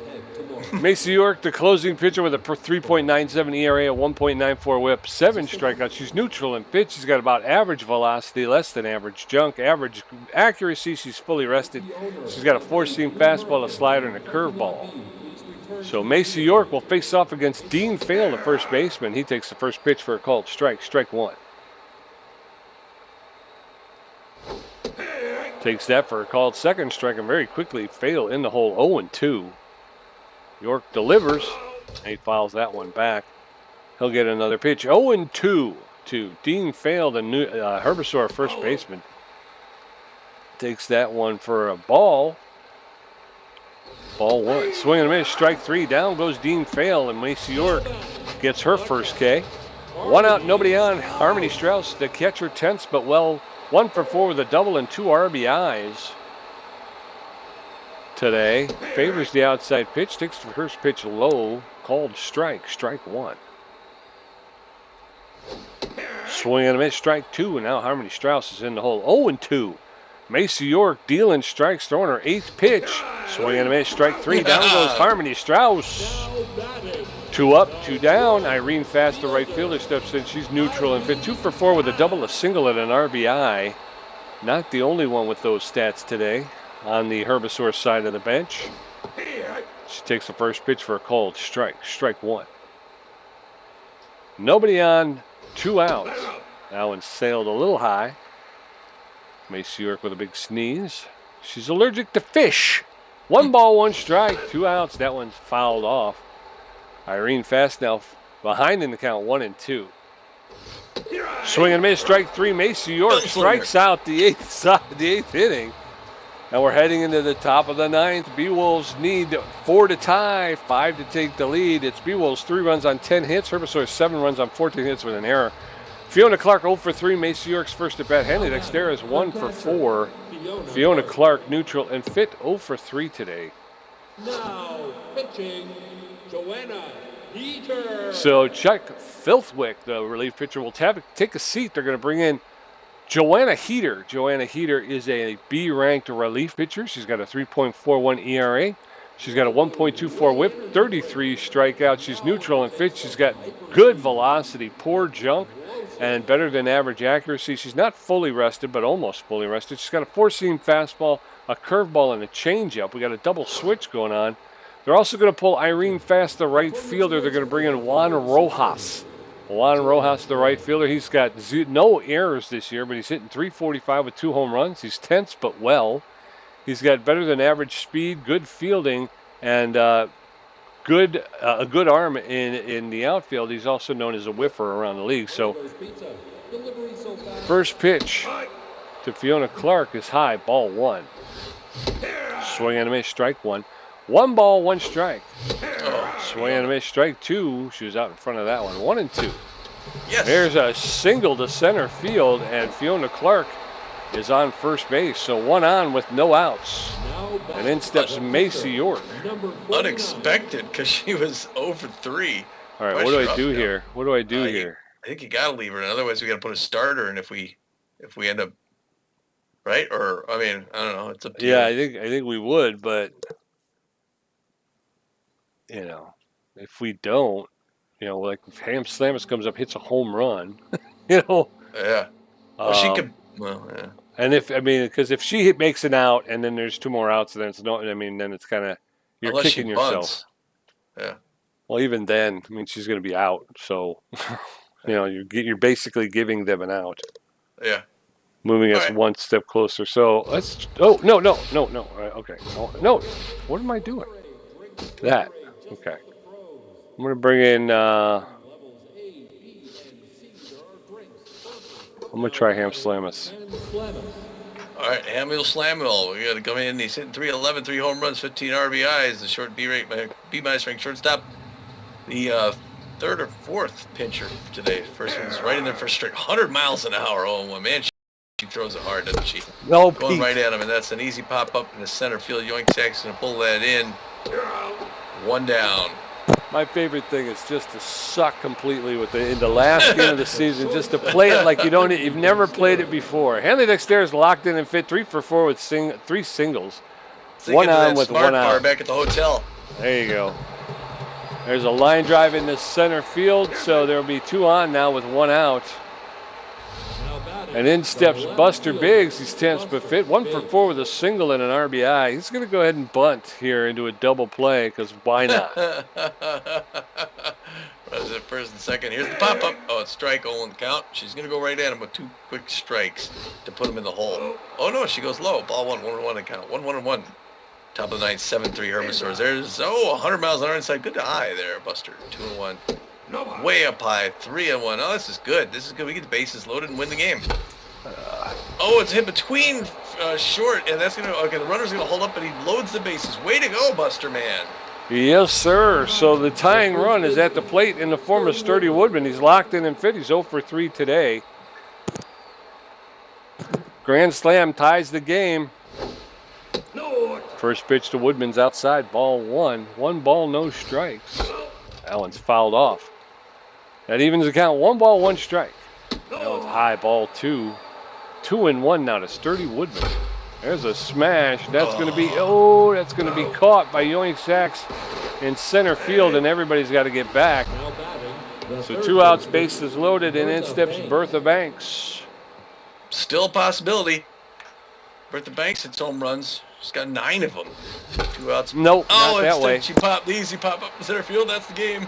Macy York, the closing pitcher with a 3.97 ERA, a 1.94 WHIP, 7 strikeouts. She's neutral in pitch. She's got about average velocity, less than average junk, average accuracy. She's fully rested. She's got a 4-seam fastball, a slider, and a curveball. So Macy York will face off against Dean Vale, the first baseman. He takes the first pitch for a called strike. Strike 1. Takes that for a called second strike, and very quickly Vale in the hole, 0-2. York delivers, and he fouls that one back. He'll get another pitch. 0-2 to Dean Vale, the new Herbasaur first baseman. Takes that one for a ball. Ball 1. Swing and a miss. Strike 3. Down goes Dean Vale, and Macy York gets her first K. 1 out, nobody on. Harmony Strauss, the catcher, tense but well. 1 for 4 with a double and 2 RBIs today. Favors the outside pitch. Takes the first pitch low. Called strike. Strike 1. Swing and a miss. Strike 2. And now Harmony Strauss is in the hole. 0-2. Macy York dealing strikes, throwing her 8th pitch. Swing and a miss. Strike 3. Down goes Harmony Strauss. 2 up, 2 down. Irene Fast, the right fielder, steps in. She's neutral and fit. 2 for 4 with a double, a single, and an RBI. Not the only one with those stats today on the Herbasaur side of the bench. She takes the first pitch for a called strike. Strike 1. Nobody on, 2 outs. That one sailed a little high. Macy York with a big sneeze. She's allergic to fish. 1 ball, 1 strike, 2 outs. That one's fouled off. Irene Fast now behind in the count, 1-2. Swing and miss, strike 3. Macy York strikes out the eighth inning. And we're heading into the top of the 9th. Beewolves need 4 to tie, 5 to take the lead. It's Beewolves 3 runs on 10 hits. Herbasaurs 7 runs on 14 hits with an error. Fiona Clark 0 for 3. Macy York's first at bat. Henry Dexter is 1 for 4. Fiona Clark neutral and fit 0 for 3 today. Now pitching, Joanna Heater. So Chuck Filthwick, the relief pitcher, will take a seat. They're going to bring in Joanna Heater. Joanna Heater is a B-ranked relief pitcher. She's got a 3.41 ERA. She's got a 1.24 whip, 33 strikeouts. She's neutral and fit. She's got good velocity, poor junk, and better than average accuracy. She's not fully rested, but almost fully rested. She's got a 4-seam fastball, a curveball, and a changeup. We got a double switch going on. They're also going to pull Irene Fast, the right fielder. They're going to bring in Juan Rojas. Juan Rojas, the right fielder. He's got no errors this year, but he's hitting .345 with 2 home runs. He's tense but well. He's got better than average speed, good fielding, and a good arm in the outfield. He's also known as a whiffer around the league. So first pitch to Fiona Clark is high, ball 1. Swing and a miss, strike 1. 1 ball, 1 strike. Swing and a miss, strike 2. She was out in front of that one. 1-2. Yes. There's a single to center field, and Fiona Clark is on first base. So 1 on with no outs. And in steps Macy York. Unexpected, because she was 0 for 3. All right, what do I do here? What do I do here? I think you got to leave her. Otherwise, we got to put a starter in if we end up, right? Or, I mean, I don't know. It's up to you. Yeah, I think we would, but if we don't, like if Ham Slamus comes up, hits a home run, Yeah. Well, she could. Well, yeah. And because if she makes an out and then there's 2 more outs, then it's then it's kind of you're Unless kicking she yourself. bunts. Yeah. Well, even then, she's going to be out, so you're basically giving them an out. Yeah. Moving us right. 1 step closer. So let's. Oh no! All right, okay. No. What am I doing? That. Okay. I'm going to bring in I'm going to try Ham Slamus. All right, Hamill Slammill. We got to come in. He's hitting 311, 3 home runs, 15 RBIs. The short B minus ranked shortstop. The third or fourth pitcher today. First one's right in there for straight 100 miles an hour. Oh, well, man, she throws it hard, doesn't she? No, Going Pete. right at him, and that's an easy pop up in the center field. Yoink Sack's going to pull that in. One down. My favorite thing is just to suck completely in the last game of the season, just to play it like you've never played it before. Hanley Dexter is locked in and fit 3 for 4 with 3 singles. One on with one out. Back at the hotel. There you go. There's a line drive in the center field, so there'll be 2 on now with 1 out. And in steps Buster Biggs. He's 10th but fit. 1 for 4 with a single and an RBI. He's going to go ahead and bunt here into a double play because why not? Was it first and second? Here's the pop-up. Oh, it's strike, 0 on the count. She's going to go right at him with 2 quick strikes to put him in the hole. Oh, no, she goes low. Ball 1, 1-1 on count. 1-1-1. Top of the ninth, 7-3 Herbasaurs. There's, 100 miles an hour inside. Good eye there, Buster. 2-1. Way up high, 3-1. Oh, this is good. This is good. We get the bases loaded and win the game. Oh, it's hit between short, and that's going to, okay, the runner's going to hold up, but he loads the bases. Way to go, Buster, man. Yes, sir. So the tying run is at the plate in the form of Sturdy Woodman. He's locked in and fit. He's 0 for 3 today. Grand slam ties the game. First pitch to Woodman's outside, ball 1. 1 ball, no strikes. That one's fouled off. That evens the count. 1 ball, 1 strike. That one's high, ball 2. 2-1 now to Sturdy Woodman. There's a smash. That's going to be, that's going to be caught by Yoink Sacks in center field, and everybody's got to get back. So 2 outs, bases loaded, and in steps Bertha Banks. Still a possibility. Bertha Banks hits home runs. She's got 9 of them. 2 outs. Nope, not that way. She popped the easy pop up in center field. That's the game.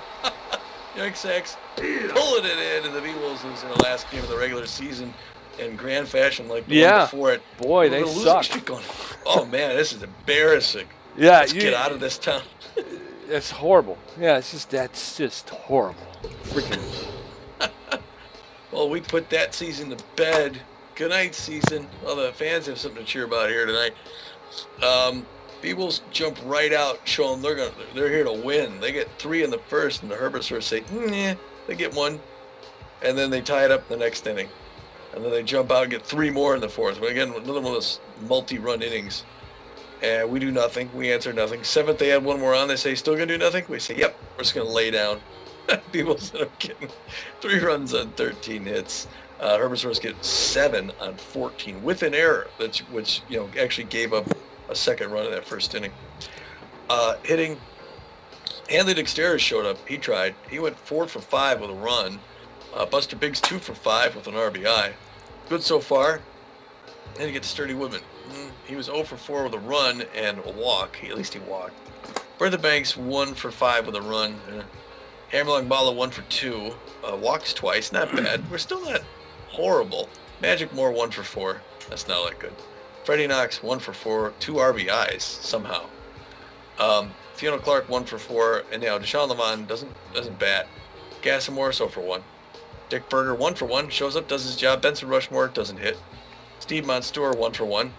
Yoink Sacks pulling it in, and the Beewolves lose their last game of the regular season in grand fashion like the one before it. Boy, they suck. Oh, man, this is embarrassing. Yeah, Let's get out of this town. It's horrible. Yeah, that's just horrible. Freaking. Well, we put that season to bed. Good night, season. Well, the fans have something to cheer about here tonight. Beewolves jump right out, show them they're here to win. They get 3 in the first, and the Herbasaurs say, nah, they get 1. And then they tie it up in the next inning. And then they jump out and get 3 more in the fourth. But again, another one of those multi-run innings. And we do nothing. We answer nothing. 7th, they add 1 more on. They say, still going to do nothing? We say, yep, we're just going to lay down. Beewolves end up getting 3 runs on 13 hits. Herbasaurs get 7 on 14 with an error, which actually gave up a second run in that first inning. Hitting, Hanley Dexter showed up. He tried. He went 4 for 5 with a run. Buster Biggs 2 for 5 with an RBI. Good so far. Then you get to Sturdy Woodman. He was 0 for 4 with a run and a walk. At least he walked. Bertha Banks 1 for 5 with a run. Hammerlong Bala 1 for 2. Walks twice. Not bad. We're still not horrible. Magic Moore 1 for 4. That's not that good. Freddie Knox 1 for 4. 2 RBIs somehow. Fiona Clark 1 for 4. And Deshaun Levon doesn't bat. Gassamore 0 for 1. Dick Berger 1 for 1. Shows up, does his job. Benson Rushmore doesn't hit. Steve Monstour 1 for 1.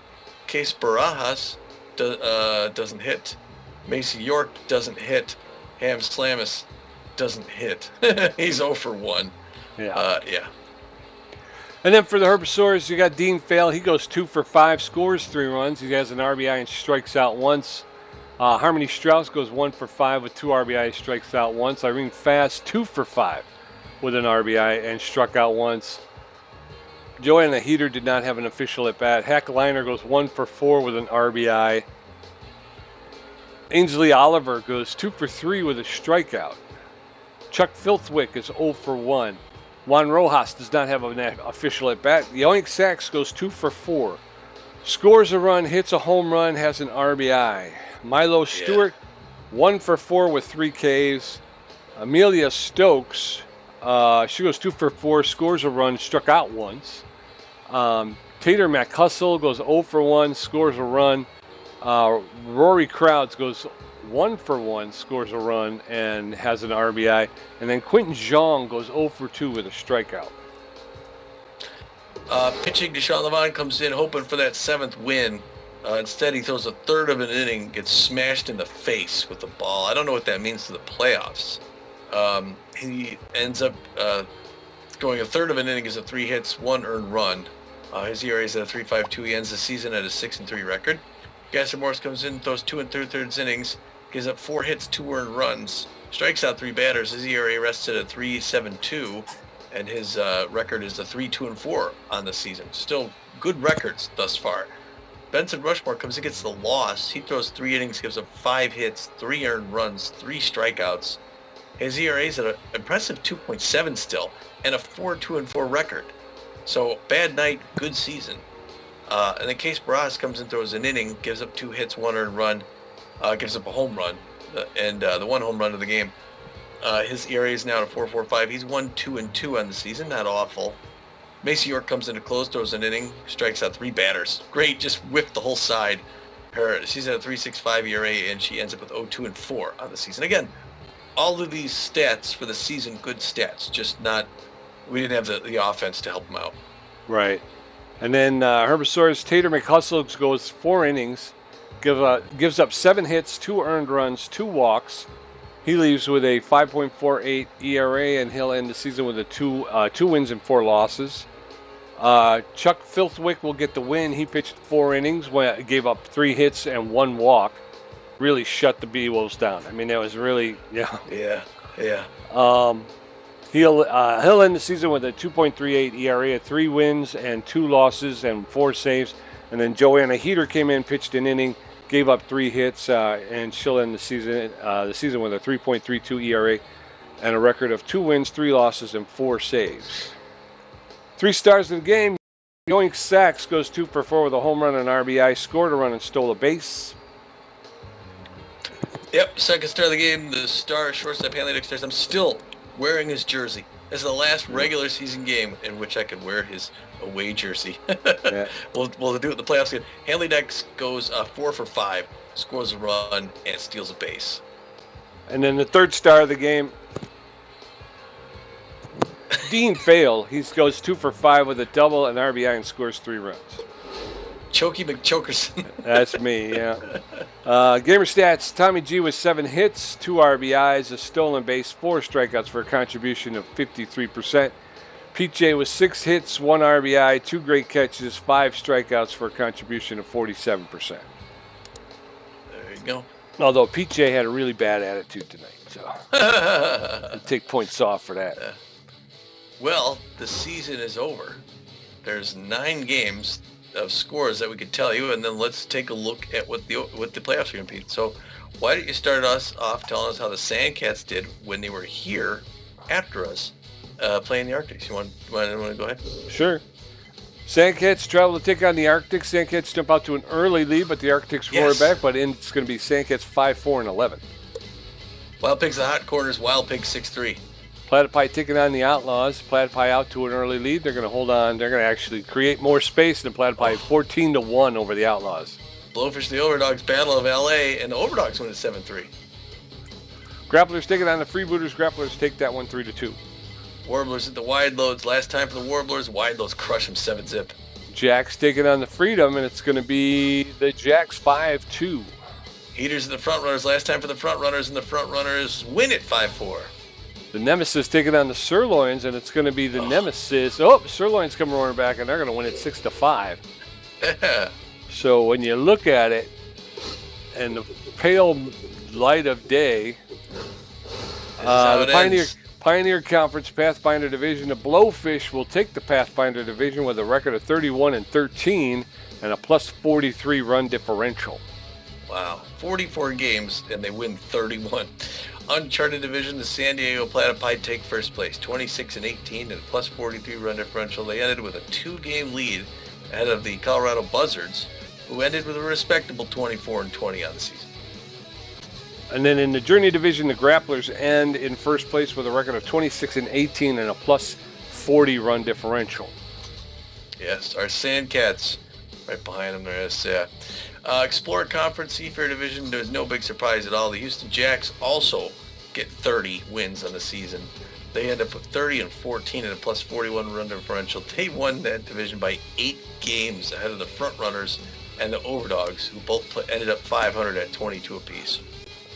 Case Barajas doesn't hit. Macy York doesn't hit. Ham Slamus doesn't hit. He's 0 for 1. Yeah. Yeah. And then for the Herbasaurs, you got Dean Fail. He goes 2 for 5, scores 3 runs. He has an RBI and strikes out once. Harmony Strauss goes 1 for 5 with 2 RBI, strikes out once. Irene Fast 2 for 5 with an RBI and struck out once. Joanna Heater did not have an official at bat. Hack Liner goes 1 for 4 with an RBI. Ainsley Oliver goes 2 for 3 with a strikeout. Chuck Filthwick is 0 for 1. Juan Rojas does not have an official at bat. Yoink Sacks goes 2 for 4. Scores a run, hits a home run, has an RBI. Milo Stewart, 1 for 4 with 3 Ks. Amelia Stokes, she goes 2 for 4, scores a run, struck out once. Tater McHustle goes 0 for 1, scores a run. Rory Crowds goes 1 for 1, scores a run, and has an RBI. And then Quentin Zhang goes 0 for 2 with a strikeout. Pitching, Deshaun Levant comes in hoping for that 7th win. Instead, he throws a third of an inning, gets smashed in the face with the ball. I don't know what that means to the playoffs. He ends up going a third of an inning, is a 3 hits, 1 earned run. His ERA is at a 3.52. He ends the season at a 6-3 record. Gasser Morris comes in, throws 2 3/3 innings, gives up 4 hits, 2 earned runs, strikes out 3 batters. His ERA rests at a 3.72, and his record is a 3-2-4 on the season. Still good records thus far. Benson Rushmore comes in, gets the loss. He throws 3 innings, gives up 5 hits, 3 earned runs, 3 strikeouts. His ERA is at an impressive 2.7 still, and a 4-2-4 record. So bad night, good season. And then Case Barras comes in, throws an inning, gives up 2 hits, 1 earned run, gives up a home run, and the 1 home run of the game. His ERA is now at a 4.45. He's 1-2-2 on the season, not awful. Macy York comes in to close, throws an inning, strikes out 3 batters. Great, just whipped the whole side. She's at a 3.65 ERA, and she ends up with 0-2-4 on the season. Again, all of these stats for the season, good stats, just not, we didn't have the offense to help them out. Right. And then Herbasaurs, Tater McHustle goes 4 innings, gives up 7 hits, 2 earned runs, 2 walks. He leaves with a 5.48 ERA, and he'll end the season with a 2 wins and 4 losses. Chuck Filthwick will get the win. He pitched 4 innings, gave up 3 hits and 1 walk. Really shut the Beewolves down. I mean, that was really, Yeah. He'll end the season with a 2.38 ERA, 3 wins and 2 losses and 4 saves. And then Joanna Heater came in, pitched an inning, gave up 3 hits, and she'll end the season with a 3.32 ERA and a record of 2 wins, 3 losses, and 4 saves. 3 stars of the game. Yoink Sachs goes 2 for 4 with a home run and RBI, scored a run and stole a base. Yep, second star of the game, the star shortstop Hanley Dexter. I'm still wearing his jersey. This is the last regular season game in which I could wear his away jersey. Yeah. We'll do it in the playoffs again. Hanley Dex goes 4 for 5, scores a run, and steals a base. And then the third star of the game, Dean Fail. He goes 2 for 5 with a double, an RBI, and scores 3 runs. Chokey McChokerson. That's me, yeah. Gamer stats, Tommy G with 7 hits, 2 RBIs, a stolen base, 4 strikeouts for a contribution of 53%. Pete J with 6 hits, 1 RBI, 2 great catches, 5 strikeouts for a contribution of 47%. There you go. Although Pete J had a really bad attitude tonight, so I'd take points off for that. Well, the season is over. There's 9 games of scores that we could tell you, and then let's take a look at what the playoffs are going to be. So why don't you start us off telling us how the Sandcats did when they were here after us playing the Arctics? You want to go ahead? Sure. Sandcats travel to take on the Arctics. Sandcats jump out to an early lead, but the Arctics roar back, but it's going to be Sandcats 5-4-11. Wild Pigs the hot corners, Wild Pigs 6-3. Platypi taking on the Outlaws. Platypi out to an early lead. They're going to hold on. They're going to actually create more space than Platypi, 14-1 over the Outlaws. Blowfish the Overdogs, Battle of LA, and the Overdogs win at 7-3. Grapplers taking on the Freebooters. Grapplers take that one 3-2. Warblers at the Wide Loads. Last time for the Warblers, Wide Loads crush them 7-zip. Jacks taking on the Freedom, and it's going to be the Jacks 5-2. Heaters at the Front Runners. Last time for the Front Runners, and the Front Runners win it 5-4. The Nemesis taking on the Sirloins, and it's going to be the Nemesis. Oh, Sirloins come roaring back, and they're going to win it 6-5. So when you look at it, and the pale light of day, the Pioneer Conference Pathfinder Division, the Blowfish will take the Pathfinder Division with a record of 31-13 and a +43 run differential. Wow, 44 games, and they win 31. Uncharted Division, the San Diego Platypi take first place, 26-18 and a +43 run differential. They ended with a 2-game lead ahead of the Colorado Buzzards, who ended with a respectable 24-20 on the season. And then in the Journey Division, the Grapplers end in first place with a record of 26-18 and a +40 run differential. Yes, our Sandcats right behind them there is Explorer Conference Seafair Division. There's no big surprise at all. The Houston Jacks also get 30 wins on the season. They end up with 30-14 and a plus 41 run differential. They won that division by 8 games ahead of the front runners and the overdogs, who both ended up 500 at 22 apiece.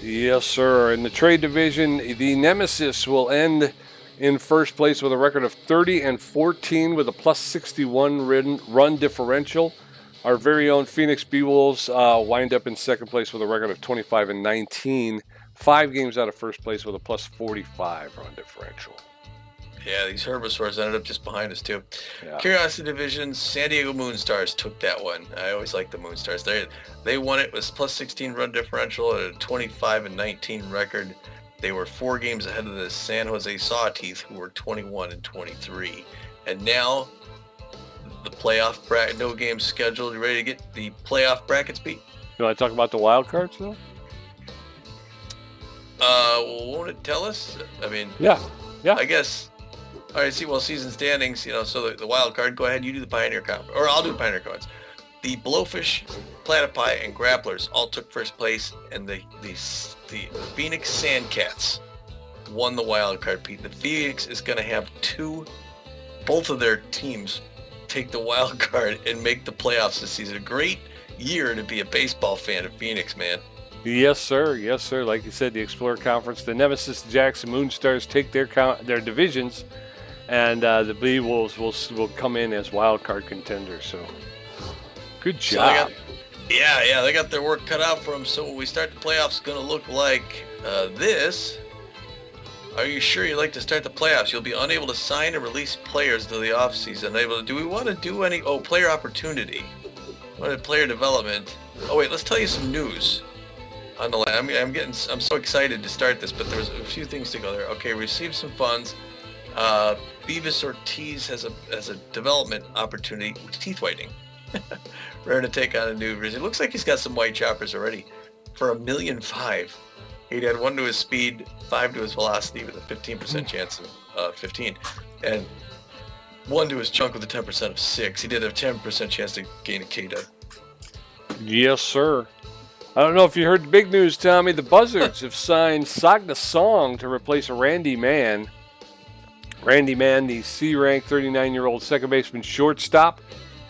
Yes, sir. In the trade division, the Nemesis will end in first place with a record of 30-14 with a plus 61 run differential. Our very own Phoenix Beewolves wind up in second place with a record of 25-19. 5 games out of first place with a plus 45 run differential. Yeah, these Herbasaurs ended up just behind us, too. Yeah. Curiosity Division, San Diego Moonstars took that one. I always like the Moonstars. They won it with plus 16 run differential at a 25-19 record. They were 4 games ahead of the San Jose Sawteeth, who were 21-23. And now, the playoff bracket, no games scheduled. You ready to get the playoff brackets beat? You want to talk about the wild cards, though? Won't it tell us? I mean, yeah. I guess. All right, season standings, so the wild card, go ahead, you do the Pioneer Conference, or I'll do the Pioneer Conference. The Blowfish, Platypi, and Grapplers all took first place, and the Phoenix Sandcats won the wild card, Pete. The Phoenix is going to have both of their teams take the wild card and make the playoffs this season. A great year to be a baseball fan of Phoenix, man. Yes, sir. Yes, sir. Like you said, the Explorer Conference, the Nemesis, Jackson Moonstars take their divisions, and the Beewolves will come in as wild card contenders. So, good job. So they got their work cut out for them. So when we start the playoffs, it's going to look like this. Are you sure you'd like to start the playoffs? You'll be unable to sign and release players to the offseason. Do we want to do any player opportunity? Player development? Oh wait, let's tell you some news. On the I'm so excited to start this, but there was a few things to go there. Okay, received some funds. Beavis Ortiz has a development opportunity with teeth whitening. Rare to take on a new. It looks like he's got some white choppers already for $1.5 million. He'd had 1 to his speed, 5 to his velocity with a 15% chance of 15, and 1 to his chunk with a 10% of 6. He did have a 10% chance to gain a K-dub. Yes, sir. I don't know if you heard the big news, Tommy. The Buzzards have signed Sagda Song to replace Randy Mann. Randy Mann, the C-ranked 39-year-old second baseman shortstop,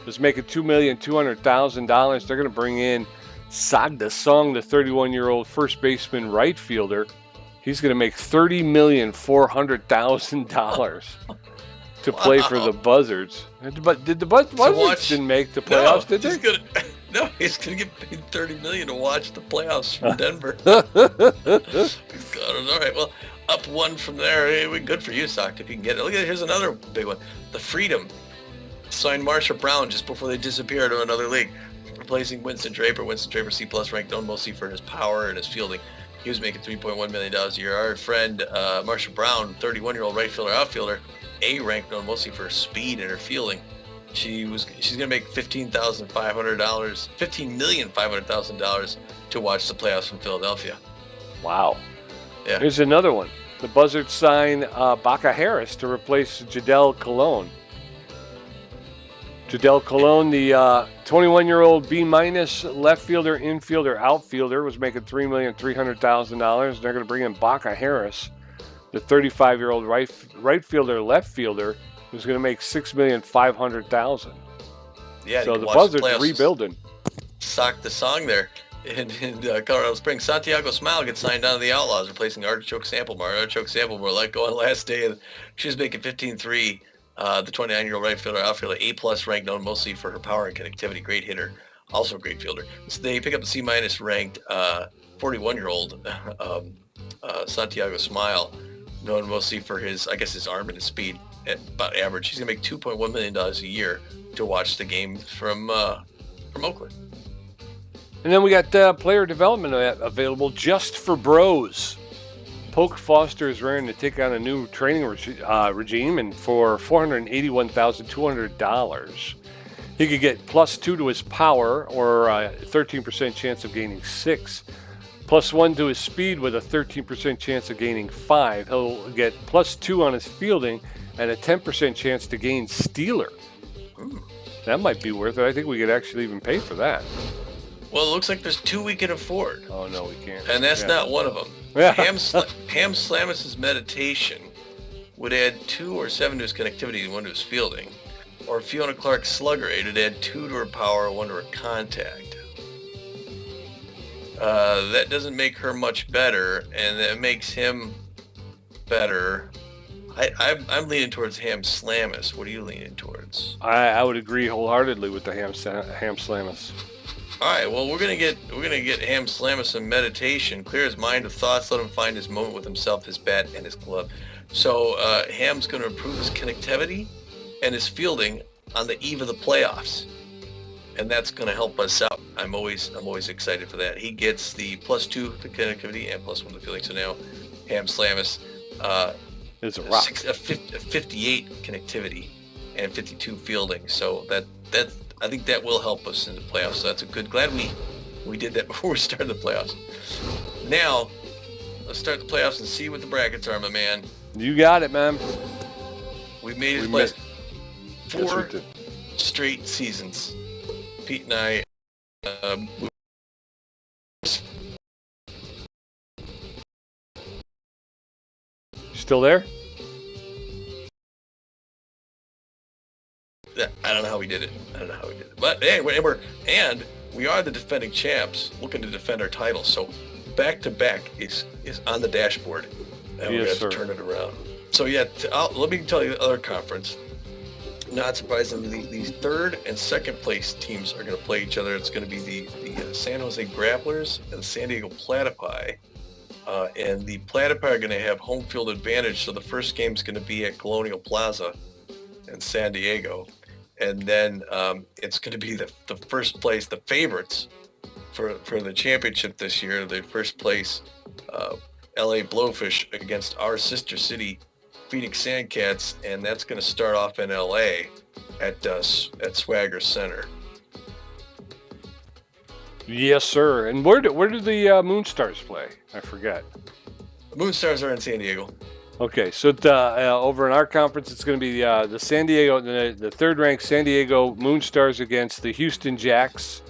is making $2,200,000. They're going to bring in Sagda Song, the 31-year-old first baseman right fielder. He's going to make $30,400,000 to play for the Buzzards. But did the Buzzards didn't make the playoffs, did they? No, he's going to get paid $30 million to watch the playoffs from Denver. God, all right, well, up 1 from there. Hey, good for you, Sock, if you can get it. Look at it. Here's another big one. The Freedom signed Marsha Brown just before they disappeared to another league, replacing Winston Draper. Winston Draper, C+ ranked, known mostly for his power and his fielding. He was making $3.1 million a year. Our friend Marsha Brown, 31-year-old right fielder, outfielder, A ranked, known mostly for her speed and her fielding. She's gonna make $15,500,000 to watch the playoffs from Philadelphia. Wow. Yeah. Here's another one. The Buzzards sign Baca Harris to replace Jadel Colon. Jadel Colon, the 21-year-old B- left fielder, infielder, outfielder, was making $3,300,000. They're going to bring in Baca Harris, the 35-year-old right fielder, left fielder, who's going to make $6,500,000. Yeah. So the Buzzards rebuilding. Sock the Song there in Colorado Springs. Santiago Smile gets signed down to the Outlaws, replacing Artichoke Samplemore. Artichoke Samplemore let go on last day. She was making $15,300. The 29-year-old right fielder, outfielder, A+ ranked, known mostly for her power and connectivity. Great hitter, also a great fielder. So they pick up the C- ranked 41-year-old Santiago Smile, known mostly for his arm and his speed at about average. He's gonna make $2.1 million a year to watch the game from Oakland. And then we got player development available just for bros. Polk Foster is raring to take on a new training regime, and for $481,200, he could get +2 to his power, or a 13% chance of gaining 6, +1 to his speed with a 13% chance of gaining 5. He'll get +2 on his fielding and a 10% chance to gain Stealer. That might be worth it. I think we could actually even pay for that. Well, it looks like there's 2 we can afford. Oh, no, we can't. And that's not one of them. Yeah. Ham Slamus' meditation would add 2 or 7 to his connectivity and 1 to his fielding. Or Fiona Clark's slugger rate would add 2 to her power, 1 to her contact. That doesn't make her much better, and that makes him better. I'm leaning towards Ham Slamus. What are you leaning towards? I would agree wholeheartedly with the Ham Slamus. All right, well, we're gonna get Ham Slamus some meditation, clear his mind of thoughts, let him find his moment with himself, his bat, and his glove. So Ham's gonna improve his connectivity and his fielding on the eve of the playoffs, and that's gonna help us out. I'm always excited for that. He gets the +2 to connectivity and +1 to fielding. So now Ham Slamus is a rock. A 58 connectivity and 52 fielding. So that I think that will help us in the playoffs. So that's a good. Glad we did that before we started the playoffs. Now, let's start the playoffs and see what the brackets are, my man. You got it, man. We've made it playoffs 4 straight seasons. Pete and I. Still there? I don't know how we did it. But hey, we are the defending champs, looking to defend our title. So back to back is on the dashboard, and we're going to turn it around. So yeah, let me tell you the other conference. Not surprisingly, the third and second place teams are going to play each other. It's going to be the San Jose Grapplers and the San Diego Platypi. And the Platypi are going to have home field advantage. So the first game is going to be at Colonial Plaza in San Diego. And then it's going to be the first place, the favorites for the championship this year. The first place, LA Blowfish against our sister city, Phoenix Sandcats, and that's going to start off in LA at Swagger Center. Yes, sir. And where do the Moonstars play? I forget. The Moonstars are in San Diego. Okay, so over in our conference, it's going to be the San Diego, the third-ranked San Diego Moonstars against the Houston Jacks,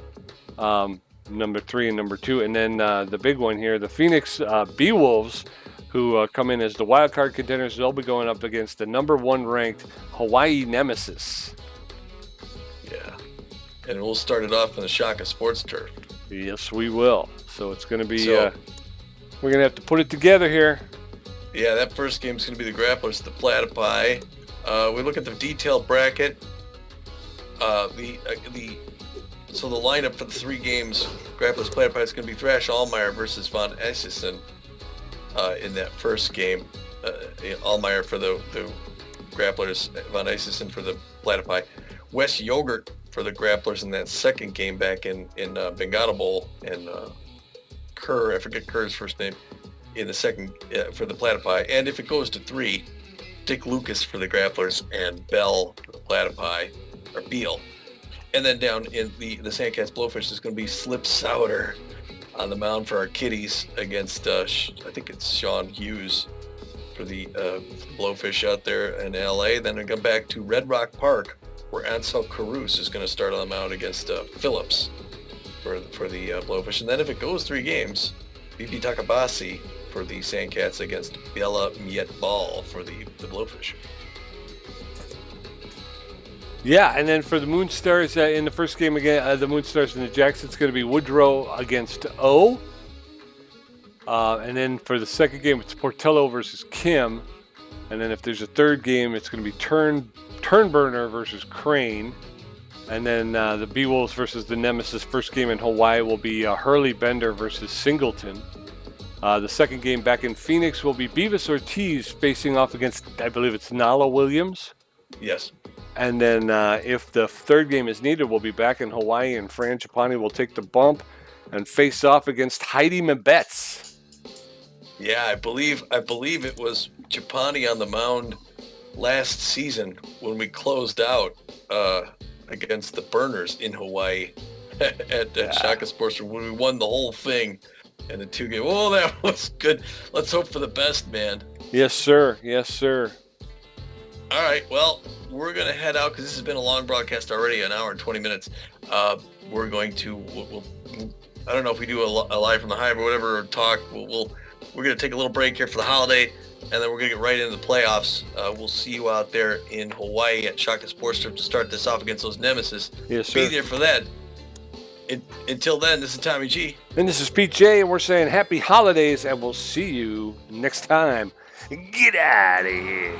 number 3 and number 2, and then the big one here, the Phoenix Beewolves, who come in as the wild card contenders. They'll be going up against the number 1 ranked Hawaii Nemesis. Yeah, and we'll start it off on the Shaka Sports Turf. Yes, we will. So it's going to be, we're going to have to put it together here. Yeah, that first game is going to be the Grapplers, the Platypi. We look at the detailed bracket. So the lineup for the 3 games, Grapplers, Platypi, is going to be Thrash Allmeyer versus Von Essisen in that first game. Allmeyer for the Grapplers, Von Essisen for the Platypi. Wes Yogurt for the Grapplers in that second game back in Bengata Bowl, and Kerr, I forget Kerr's first name, in the second for the Platypi. And if it goes to 3, Dick Lucas for the Grapplers and Bell for the Platypi, or Beal. And then down in the Sandcats Blowfish is going to be Slip Souter on the mound for our Kitties against, I think it's Sean Hughes for the Blowfish out there in LA. Then we come back to Red Rock Park, where Ansel Caruso is going to start on the mound against Phillips for the Blowfish. And then if it goes 3 games, BP Takabasi for the Sandcats against Bella Miet Ball for the Blowfish. Yeah, and then for the Moonstars in the first game again, the Moonstars and the Jacks, it's going to be Woodrow against O. And then for the second game, it's Portello versus Kim. And then if there's a third game, it's going to be Turnburner versus Crane. And then the Beewolves versus the Nemesis. First game in Hawaii will be Hurley Bender versus Singleton. The second game back in Phoenix will be Beavis Ortiz facing off against, I believe it's Nala Williams. Yes. And then if the third game is needed, we'll be back in Hawaii, and Fran Chapani will take the bump and face off against Heidi Mabetz. Yeah, I believe it was Chapani on the mound last season when we closed out against the Burners in Hawaii at Shaka Sports, when we won the whole thing in the 2 game. Oh, that was good. Let's hope for the best, man. Yes, sir. Yes, sir. All right, well, we're going to head out because this has been a long broadcast already, an hour and 20 minutes. We're going to, I don't know if we do a live from the hive or whatever, or talk. We're going to take a little break here for the holiday. and then we're going to get right into the playoffs. We'll see you out there in Hawaii at Shaka Sports Strip to start this off against those nemesis. Yes, sir. Be there for that. Until then, this is Tommy G. And this is Pete J, and we're saying happy holidays, and we'll see you next time. Get out of here.